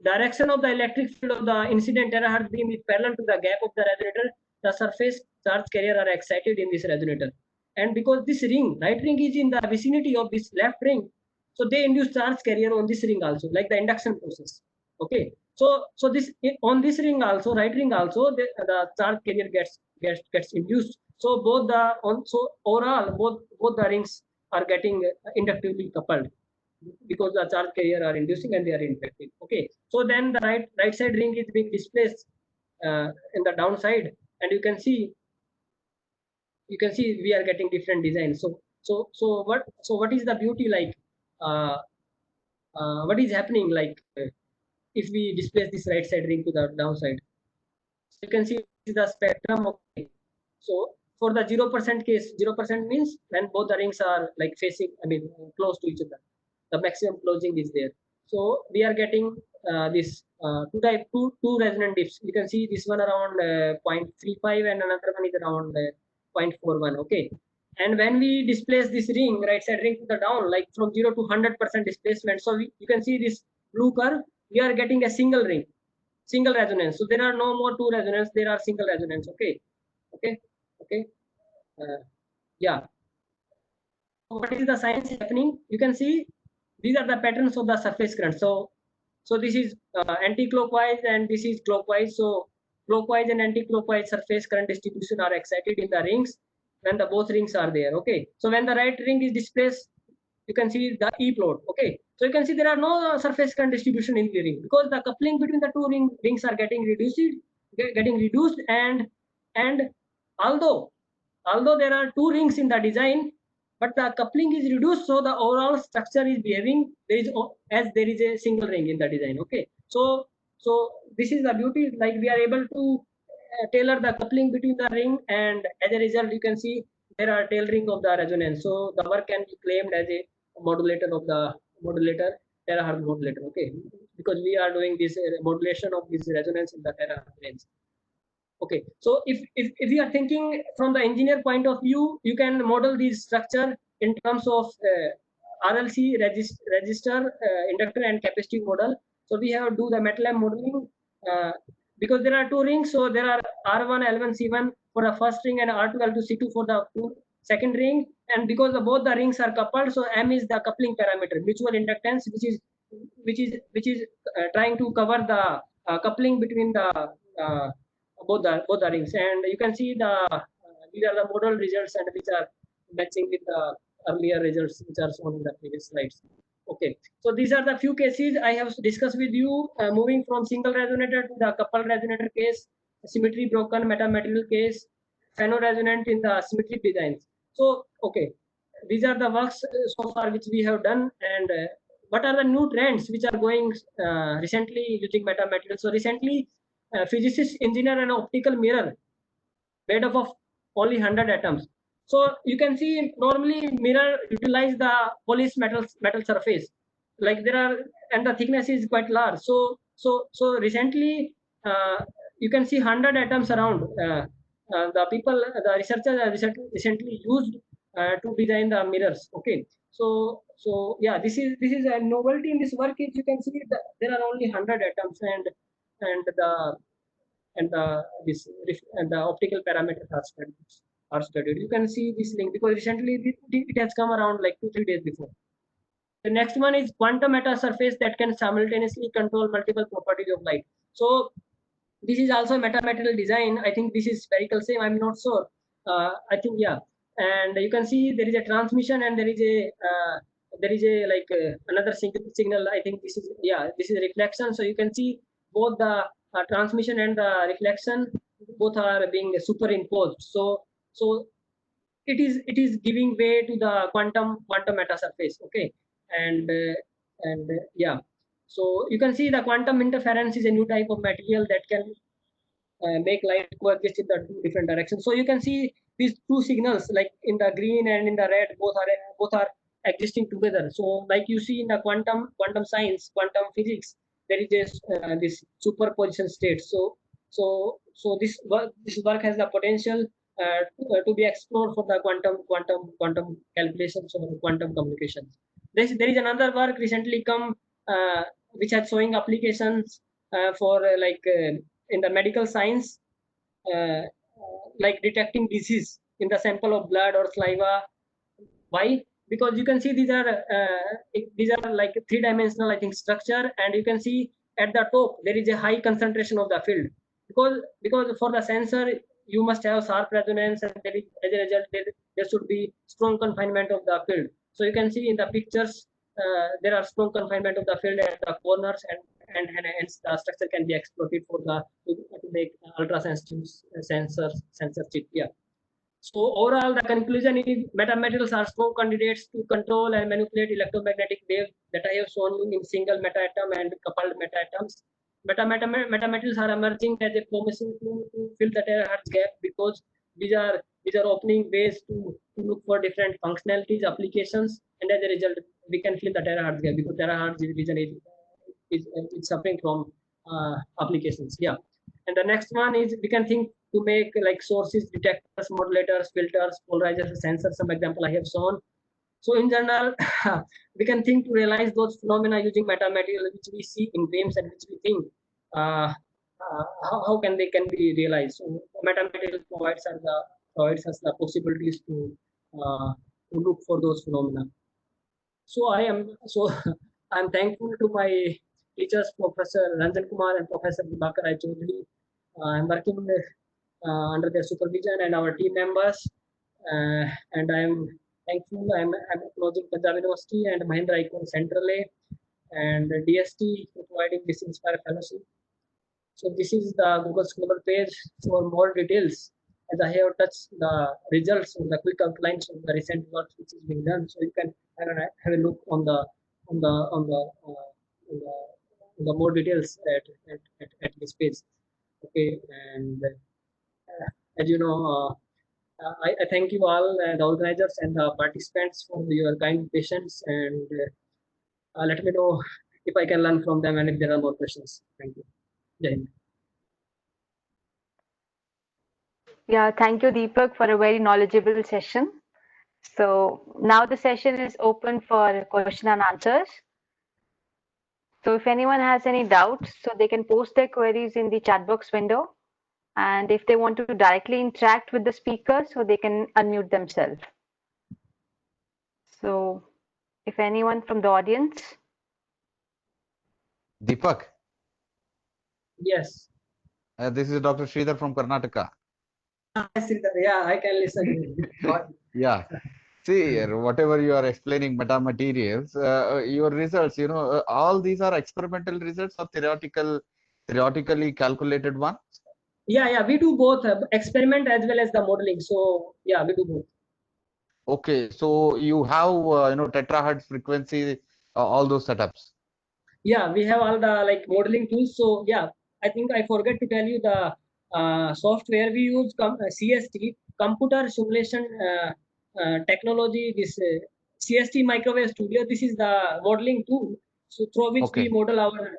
direction of the electric field of the incident terahertz beam is parallel to the gap of the resonator, the surface charge carrier are excited in this resonator. And because this right ring is in the vicinity of this left ring, so they induce charge carrier on this ring also, like the induction process. Okay. So this on this ring also, right ring also, the charge carrier gets induced. So overall both the rings are getting inductively coupled, because the charge carrier are inducing and they are inductive. Okay. So then the right side ring is being displaced in the downside, and you can see we are getting different designs. So what is the beauty, like what is happening, like if we displace this right side ring to the downside, so you can see the spectrum of. So for the 0% case, 0% means when both the rings are like facing, I mean close to each other, the maximum closing is there. So we are getting this two resonant dips. You can see this one around 0.35 and another one is around 0.41. Okay. And when we displace this ring, right side ring to the down, like from 0 to 100% displacement, so you can see this blue curve, we are getting a single ring, single resonance. So there are no more two resonance, there are single resonance. Okay. Yeah. So what is the science happening? You can see these are the patterns of the surface current. So this is anti-clockwise and this is clockwise. So clockwise and anti-clockwise surface current distribution are excited in the rings when the both rings are there. Okay. So when the right ring is displaced, you can see the E plot. Okay. So you can see there are no surface current distribution in the ring, because the coupling between the two rings are getting reduced, and although there are two rings in the design, but the coupling is reduced, so the overall structure is behaving as there is a single ring in the design. Okay. So this is the beauty, like we are able to tailor the coupling between the ring, and as a result you can see there are tail ring of the resonance. So the work can be claimed as a modulator of the terahertz modulator. Okay, because we are doing this modulation of this resonance in the terahertz range. Okay, so if you are thinking from the engineer point of view, you can model this structure in terms of RLC resistor, inductor, and capacitive model. So we have to do the MATLAB modeling because there are two rings. So there are R1, L1, C1 for the first ring and R2, L2, C2 for the second ring. And because both the rings are coupled, so M is the coupling parameter, mutual inductance, which is trying to cover the coupling between the both the rings. And you can see these are the model results, and which are matching with the earlier results which are shown in the previous slides. Okay, so these are the few cases I have discussed with you, moving from single resonator to the coupled resonator case, symmetry broken metamaterial case, phenoresonant in the symmetric designs. So, okay, these are the works so far which we have done, and what are the new trends which are going recently using metamaterials? So recently, physicists engineer an optical mirror made up of only 100 atoms. So you can see normally mirror utilize the polished metal surface, like there are, and the thickness is quite large. So recently, you can see 100 atoms around. The people, the researchers have recently used to design the mirrors. Okay, so yeah, this is a novelty in this work. Is you can see that there are only 100 atoms, and the and the this and the optical parameters are studied. You can see this link because recently it has come around like 2-3 days before. The next one is quantum meta surface that can simultaneously control multiple properties of light. So this is also metamaterial design. I think this is spherical same. I'm not sure. I think yeah. And you can see there is a transmission and there is a like another signal. I think this is yeah. This is reflection. So you can see both the transmission and the reflection both are being superimposed. So it is giving way to the quantum meta surface. Okay, and yeah. So you can see the quantum interference is a new type of material that can make light coexist in the two different directions. So you can see these two signals, like in the green and in the red, both are existing together. So like you see in the quantum science, quantum physics, there is this superposition state. So this work has the potential to be explored for the quantum calculations or quantum communications. There is another work recently come which has showing applications for in the medical science, uh, like detecting disease in the sample of blood or saliva. Why? Because you can see these are like three-dimensional, I think, structure, and you can see at the top there is a high concentration of the field. Because for the sensor you must have sharp resonance, and as a result there should be strong confinement of the field. So you can see in the pictures there are strong confinement of the field at the corners, and hence the structure can be exploited to make ultra sensitive sensor chip. Yeah. So overall, the conclusion is metamaterials are strong candidates to control and manipulate electromagnetic waves that I have shown you in single metaatom and coupled metaatoms. Metamaterials are emerging as a promising tool to fill the terahertz gap because these are opening ways to look for different functionalities, applications, and as a result, we can fill the terahertz gap because terahertz region is suffering from applications. Yeah. And the next one is we can think to make like sources, detectors, modulators, filters, polarizers, sensors. Some example I have shown. So in general, we can think to realize those phenomena using metamaterial which we see in dreams and which we think how can be realized. So metamaterial provides us the possibilities to look for those phenomena. So I'm thankful to my teachers, Professor Ranjan Kumar and Professor Dibakar Rai Chaudhary. I'm working under their supervision and our team members, and I'm thankful. I'm acknowledging Punjab University and Mahendra Icon Central A and DST for providing this Inspire Fellowship. So this is the Google Scholar page for more details. As I have touched the results of the quick outlines of the recent work which is being done, so you can have a look on the on the on the on the, on the more details at this page. Okay, and as you know, I thank you all, the organizers and the participants for your kind patience, and let me know if I can learn from them and if there are more questions. Thank you. Jai Hind. Yeah, thank you, Deepak, for a very knowledgeable session. So now the session is open for question and answers. So if anyone has any doubts, so they can post their queries in the chat box window. And if they want to directly interact with the speaker, so they can unmute themselves. So if anyone from the audience. Deepak, Yes. this is Dr. Sridhar from Karnataka. I see that. Yeah, I can listen. Yeah. See, whatever you are explaining metamaterials, your results, all these are experimental results or theoretically calculated one? Yeah, we do both experiment as well as the modeling. So yeah, we do both. Okay, so you have terahertz frequency, all those setups. Yeah, we have all the like modeling tools. So yeah, I think I forget to tell you the software we use, CST, computer simulation technology. This CST Microwave Studio. This is the modeling tool. So through which we Okay, model our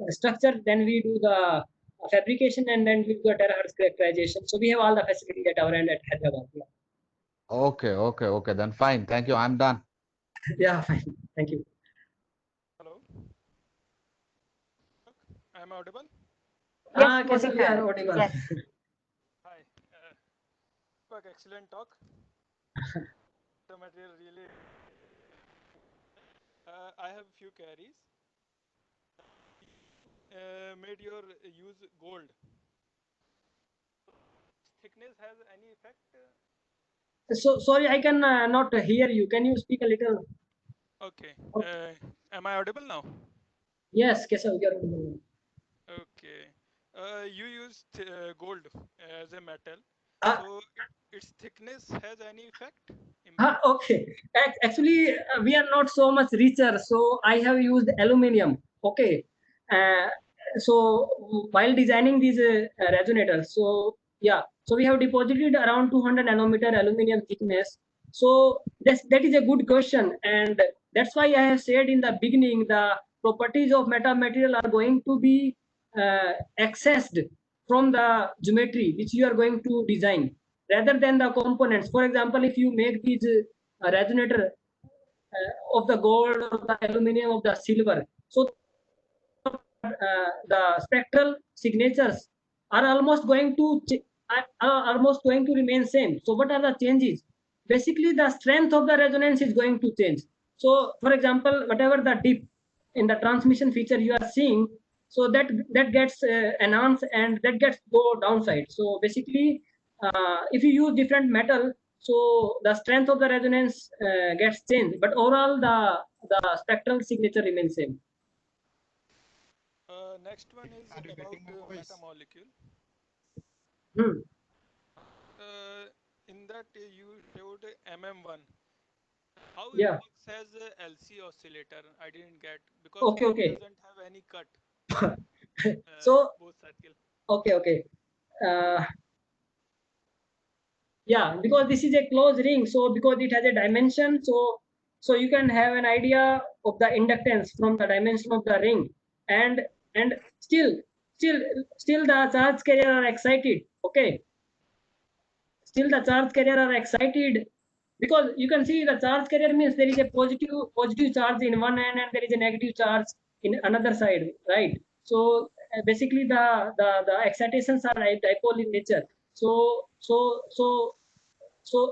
structure, then we do the fabrication, and then we do the terahertz characterization. So we have all the facility at our end at Hyderabad. Yeah, okay. Then fine. Thank you. I'm done. yeah, fine. Thank you. Hello, am I audible? Yes, Keshav, we are Murli. audible. Yes. Hi. Excellent talk. The material really. I have few queries. Made your use gold. Thickness has any effect? So sorry, I can not hear you. Can you speak a little? Okay. Am I audible now? Yes, Keshav, you are audible. Okay. You use gold as a metal. Uh, So its thickness has any effect? okay. Actually, we are not so much richer, so I have used aluminum. Okay. Uh, so while designing these resonators, so yeah, so we have deposited around 200 nanometer aluminum thickness. So that is a good question, and that's why I have said in the beginning the properties of metamaterial are going to be accessed from the geometry which you are going to design rather than the components. For example, if you make these resonator of the gold or the aluminum of the silver, so the spectral signatures are almost going to are almost going to remain same. So what are the changes? Basically, the strength of the resonance is going to change. So for example, whatever the dip in the transmission feature you are seeing, so that gets enhanced and that gets go downside. So basically, if you use different metal, so the strength of the resonance gets changed, but overall the spectral signature remains same. Next one is Are you about getting my voice? metamolecule. Hmm. In that you showed MM1. How it Yeah. works as a LC oscillator? I didn't get because Okay, it okay. doesn't have any cut. So Both circle. okay. uh, yeah, because this is a closed ring, so because it has a dimension, so you can have an idea of the inductance from the dimension of the ring. And still still the charge carrier are excited. Okay, still the charge carrier are excited, because you can see the charge carrier means there is a positive charge in one end and there is a negative charge in another side, right? So basically the excitations are dipole in nature. So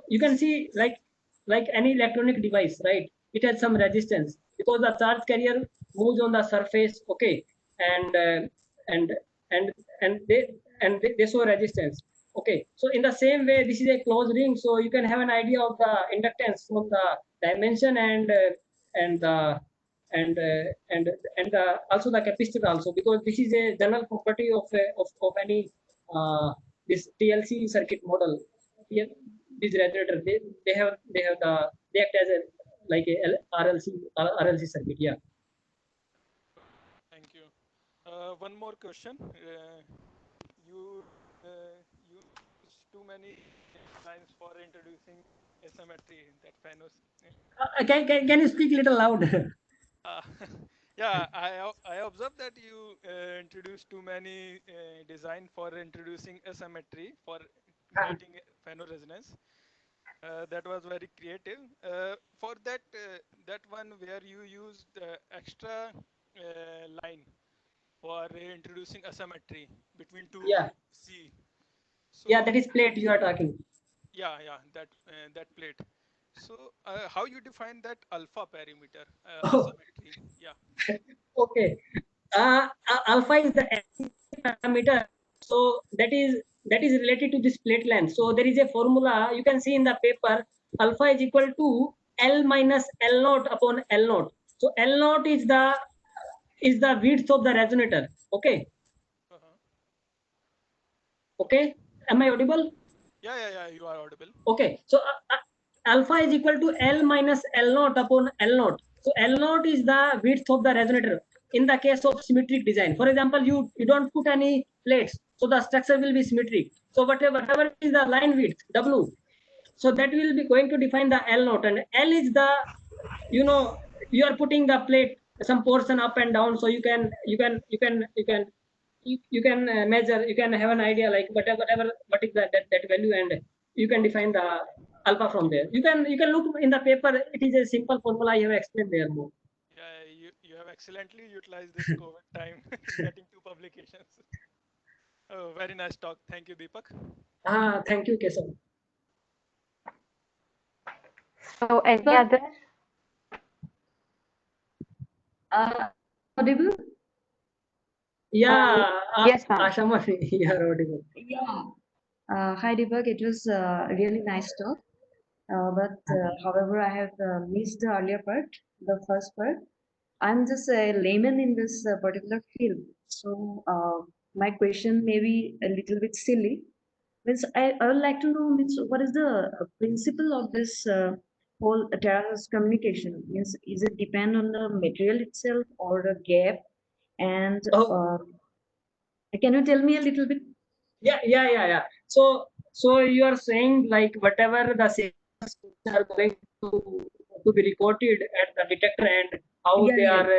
you can see like any electronic device, right? It has some resistance because the charge carrier moves on the surface. Okay, and and and and they show resistance. Okay, so in the same way, this is a closed ring, so you can have an idea of the inductance from the dimension and the and also the capacitor also, because this is a general property of any this TLC circuit model. Yeah, these resonator, they act as a like a RLC circuit. Yeah. Thank you. One more question. You use too many lines for introducing asymmetry that Fanos. Can you speak a little louder? Uh, yeah, I observed that you introduced too many design for introducing asymmetry for creating Fano resonance. That was very creative. For that one where you used extra line for introducing asymmetry between Yeah, two C. yeah, So that is plate you are talking. yeah, that plate. So how you define that alpha parameter Oh, asymmetry? Yeah. okay. Alpha is the parameter. So that is related to this plate length. So there is a formula you can see in the paper. Alpha is equal to L minus L naught upon L naught. So L naught is the width of the resonator. Okay. Uh-huh. Okay, am I audible? Yeah, you are audible. Okay, so alpha is equal to L minus L naught upon L naught. So L naught is the width of the resonator in the case of symmetric design. For example, you don't put any plates, so the structure will be symmetric. So whatever is the line width W, so that will be going to define the L naught, and L is the, you know, you are putting the plate some portion up and down, so you can measure, you can have an idea like whatever what is that value, and you can define the alpha from there. You can look in the paper, it is a simple formula I have explained there more. Yeah, you have excellently utilized this COVID time in getting two publications. Oh, very nice talk. Thank you, Deepak. Thank you, Keshav. So any But- other? Audible? Yeah, Yes, ma'am. Ashama, you are audible. Yeah. Hi Deepak, it was really nice talk. But however, I have missed the earlier part, the first part. I'm just a layman in this particular field. So my question may be a little bit silly. Means I would like to know means what is the principle of this whole terrace communication? Means is it depend on the material itself or the gap? And Oh, can you tell me a little bit? yeah. So you are saying like whatever the signals are going to be recorded at the detector and how Yeah, they yeah. are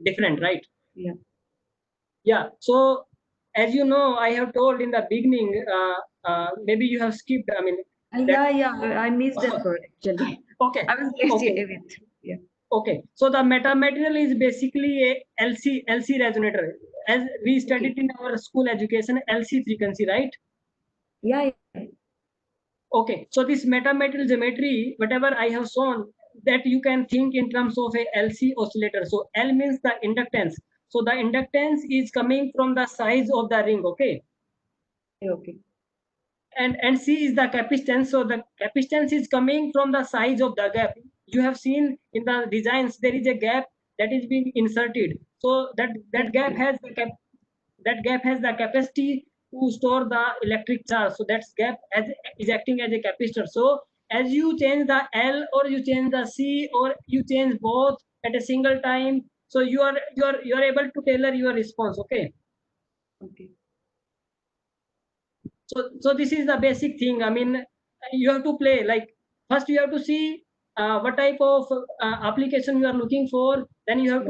different, right? Yeah. Yeah. So as you know, I have told in the beginning, maybe you have skipped. I mean, Yeah. I missed that part actually. okay, I was guessed okay, it. Yeah. okay. So the metamaterial is basically a LC resonator, as we studied in our school education, LC frequency, right? Yeah. Okay, so this metamaterial geometry, whatever I have shown, that you can think in terms of a LC oscillator. So L means the inductance. So the inductance is coming from the size of the ring, okay? Okay. And C is the capacitance. So the capacitance is coming from the size of the gap. You have seen in the designs there is a gap that is being inserted. So that gap has that gap has the capacity to store the electric charge. So that gap is acting as a capacitor. So as you change the L or you change the C or you change both at a single time, so you are able to tailor your response. Okay. Okay. So this is the basic thing. I mean, you have to play like first you have to see what type of application you are looking for, then you have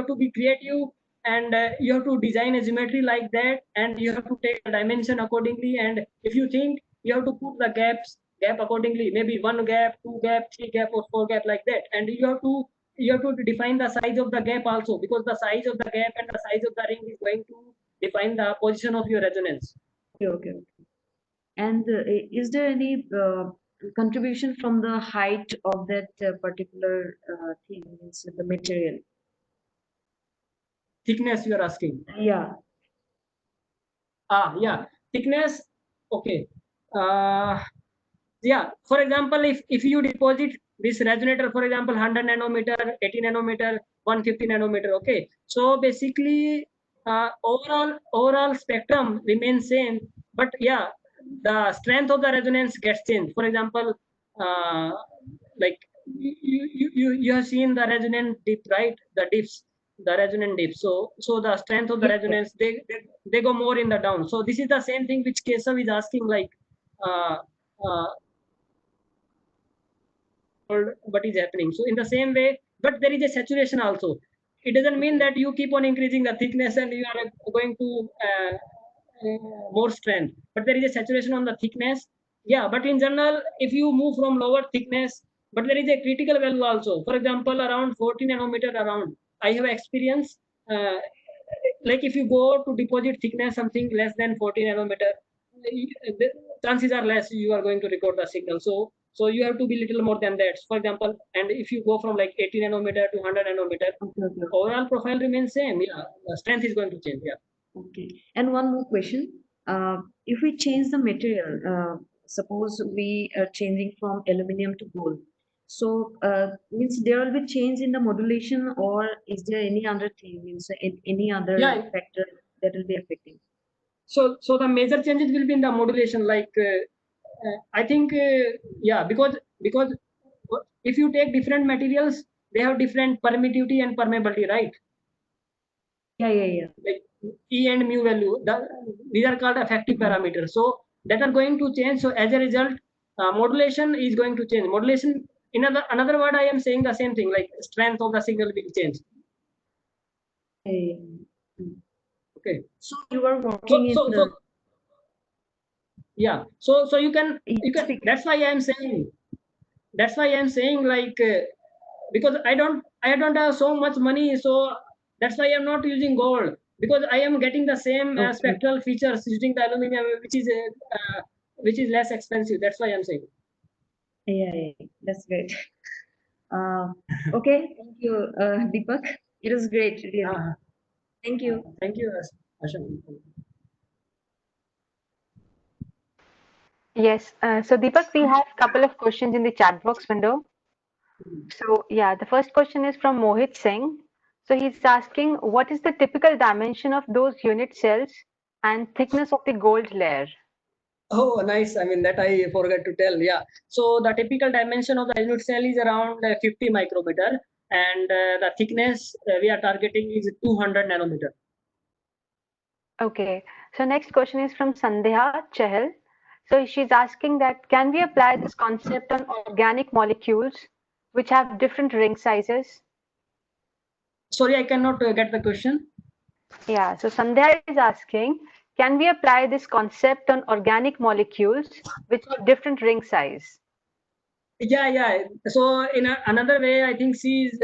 to be creative, and you have to design a geometry like that, and you have to take a dimension accordingly, and if you think you have to put the gap accordingly, maybe one gap, two gap, three gap, or four gap, like that, and you have to define the size of the gap also, because the size of the gap and the size of the ring is going to define the position of your resonance. Okay. And is there any contribution from the height of that particular thing, means the material? Thickness you are asking. Yeah. Yeah, thickness. Okay. uh, yeah, for example, if you deposit this resonator, for example, 100 nanometer, 80 nanometer, 150 nanometer, okay, so basically overall spectrum remains same, but yeah, the strength of the resonance gets changed. For example, uh, like you have seen the resonant dip, right? The dips, the resonant dip. So the strength of the Yeah. resonance, they go more in the down. So this is the same thing which Kesav is asking, like uh, uh, what is happening. So in the same way, but there is a saturation also. It doesn't mean that you keep on increasing the thickness and you are going to more strength, but there is a saturation on the thickness. Yeah, but in general, if you move from lower thickness, but there is a critical value also. For example, around 40 nanometer around, I have experience. Like if you go to deposit thickness something less than 40 nanometer, the chances are less you are going to record the signal. So you have to be little more than that. For example, and if you go from like 80 nanometer to 100 nanometer, Okay. overall profile remains same. Yeah, the strength is going to change. Yeah. Okay. And one more question. If we change the material, suppose we are changing from aluminum to gold. So means there will be change in the modulation, or is there any other thing, means any other Yeah. factor that will be affecting? So the major changes will be in the modulation. Like I think yeah, because if you take different materials, they have different permittivity and permeability, right? Yeah. Like E and mu value, these are called effective parameters. So that are going to change. So as a result, modulation is going to change. Modulation, in another word, I am saying the same thing. Like strength of the signal will change. Yeah. Okay. So you are working in the Yeah. So you can speak. That's why I am saying. That's why I am saying like because I don't have so much money, so that's why I'm not using gold, because I am getting the same Okay. spectral features using the aluminum, which is less expensive. That's why I'm saying. Yeah. That's great. Okay, thank you, Deepak. It was great, really. Thank you. Thank you, Asha. Yes. So Deepak, we have a couple of questions in the chat box window. So yeah, the first question is from Mohit Singh. So he's asking, what is the typical dimension of those unit cells and thickness of the gold layer? Oh, nice. I mean, that I forgot to tell. Yeah. So the typical dimension of the unit cell is around 50 micrometer, and the thickness we are targeting is 200 nanometer. Okay. So next question is from Sandhya Chahal. So she's asking that, can we apply this concept on organic molecules which have different ring sizes? Sorry, I cannot get the question. Yeah, so Sandhya is asking, can we apply this concept on organic molecules which have different ring size? Yeah. So in another way, I think she is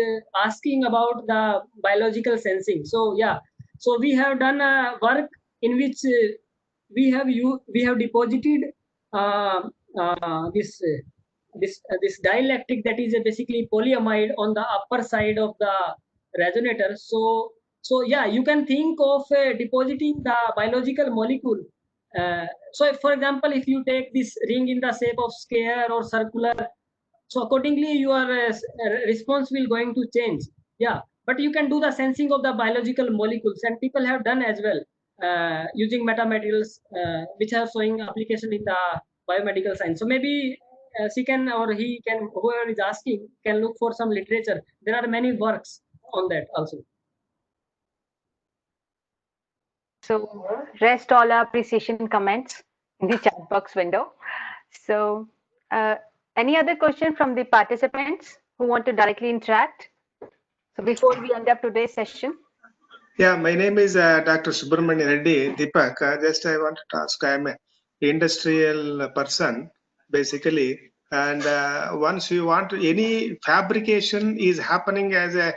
asking about the biological sensing. So yeah, so we have done a work in which we have deposited uh, this dielectric, that is basically polyamide, on the upper side of the resonator. So yeah, you can think of depositing the biological molecule. So for example, if you take this ring in the shape of square or circular, so accordingly your response will going to change. Yeah, but you can do the sensing of the biological molecules, and people have done as well using metamaterials, which are showing application in the biomedical science. So maybe she can, or he can, whoever is asking can look for some literature. There are many works on that also. So rest all our appreciation comments in the chat box window. So any other question from the participants who want to directly interact? So before we end up today's session. Yeah, my name is Dr. Subramanian Reddy, Deepak. Just I wanted to ask, I'm an industrial person, basically. And once you want to, any fabrication is happening as a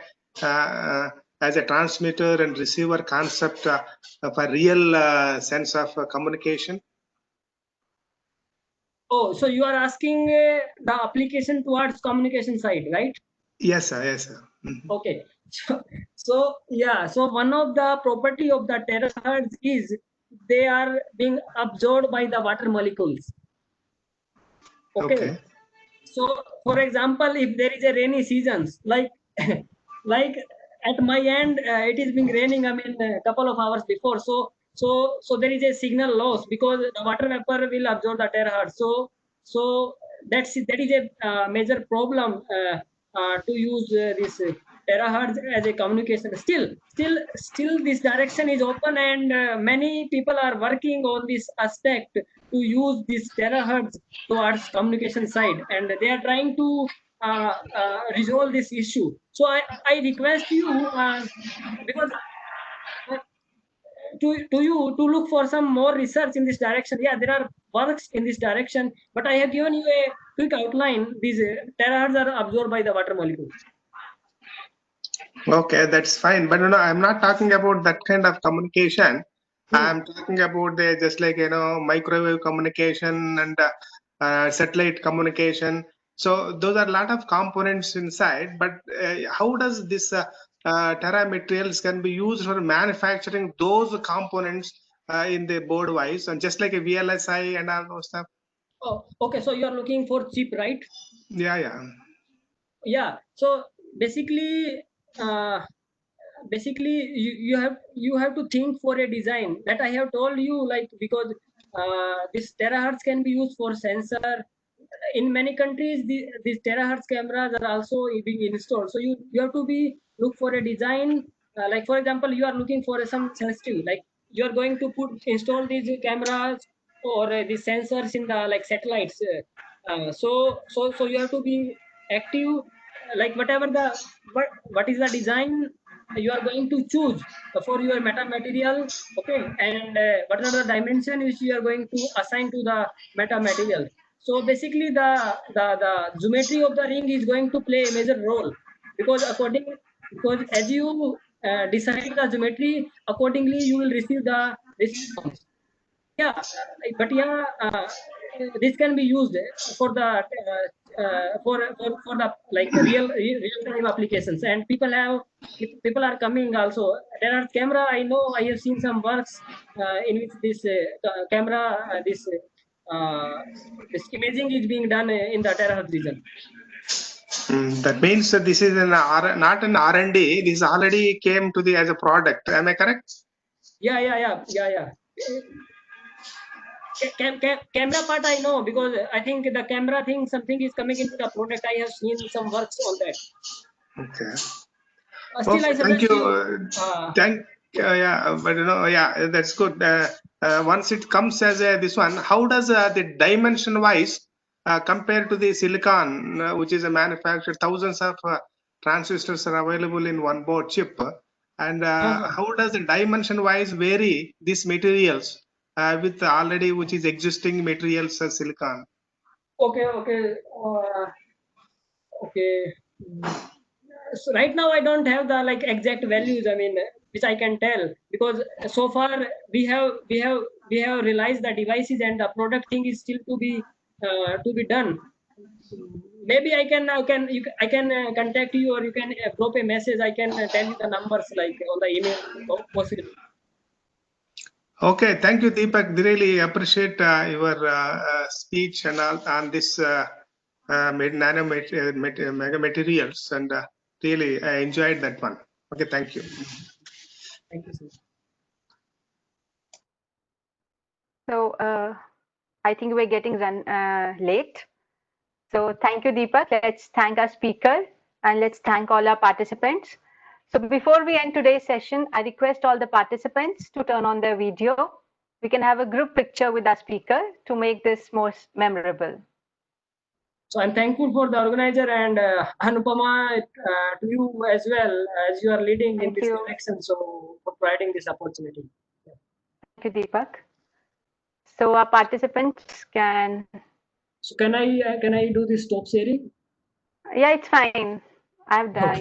transmitter and receiver concept of a real sense of communication. Oh, so you are asking the application towards communication side, right? Yes, sir. Yes, sir. Okay. So yeah, so one of the property of the terahertz is they are being absorbed by the water molecules. Okay. So for example, if there is a rainy seasons, like like at my end, it is being raining, I mean, a couple of hours before. So there is a signal loss because the water vapor will absorb the terahertz. So that is a major problem to use this terahertz as a communication. Still this direction is open, and many people are working on this aspect to use this terahertz towards communication side, and they are trying to resolve this issue. So I request you, because to you to look for some more research in this direction. Yeah, there are works in this direction, but I have given you a quick outline. These terahertz are absorbed by the water molecules. Okay, that's fine. But I'm not talking about that kind of communication. I'm talking about the just like microwave communication and satellite communication. So those are a lot of components inside. But how does this Terra materials can be used for manufacturing those components in the board wise, and just like a VLSI and all those stuff? Oh, okay. So you are looking for chip, right? Yeah. Yeah. So basically, basically you have to think for a design that I have told you, like, because this terahertz can be used for sensor. In many countries, these terahertz cameras are also being installed. So you have to be look for a design. Like for example, you are looking for some sensitive, like you are going to install these cameras or these sensors in the like satellites. So you have to be active, like whatever the what is the design you are going to choose for your metamaterial, okay, and what are the dimension which you are going to assign to the metamaterial. So basically the geometry of the ring is going to play a major role, because as you decide the geometry, accordingly you will receive the response. Yeah, but yeah, this can be used for the for the like real time applications, and people are coming also. There are camera, I know, I have seen some works in which this camera this imaging is being done in the terahertz region. That means that this is not an R&D. This already came to the as a product. Am I correct? Yeah. Camera part I know, because I think the camera thing, something is coming into the product. I have seen some works on that. Okay. Still, I Okay, thank suggest you. you. Yeah, but yeah, that's good. Once it comes as this one, how does the dimension wise compare to the silicon, which is a manufactured thousands of transistors are available in one board chip, and how does the dimension wise vary these materials with already which is existing materials as silicon? Okay. So right now I don't have the like exact values, I mean, which I can tell, because so far we have realized the devices, and the product thing is still to be done. Maybe I can contact you, or you can drop a message. I can tell you the numbers like on the email, possibly. Okay, thank you, Deepak. Really appreciate your speech and all on this mega materials, and really I enjoyed that one. Okay, thank you. Thank you, sir. So I think we're getting late. So thank you, Deepak. Let's thank our speaker and let's thank all our participants. So before we end today's session, I request all the participants to turn on their video. We can have a group picture with our speaker to make this most memorable. So I'm thankful for the organizer, and Anupama, to you as well, as you are leading in this direction. So for providing this opportunity. Thank you, Deepak. So our participants can. So can I do this stop sharing? Yeah, it's fine. I've done. Okay.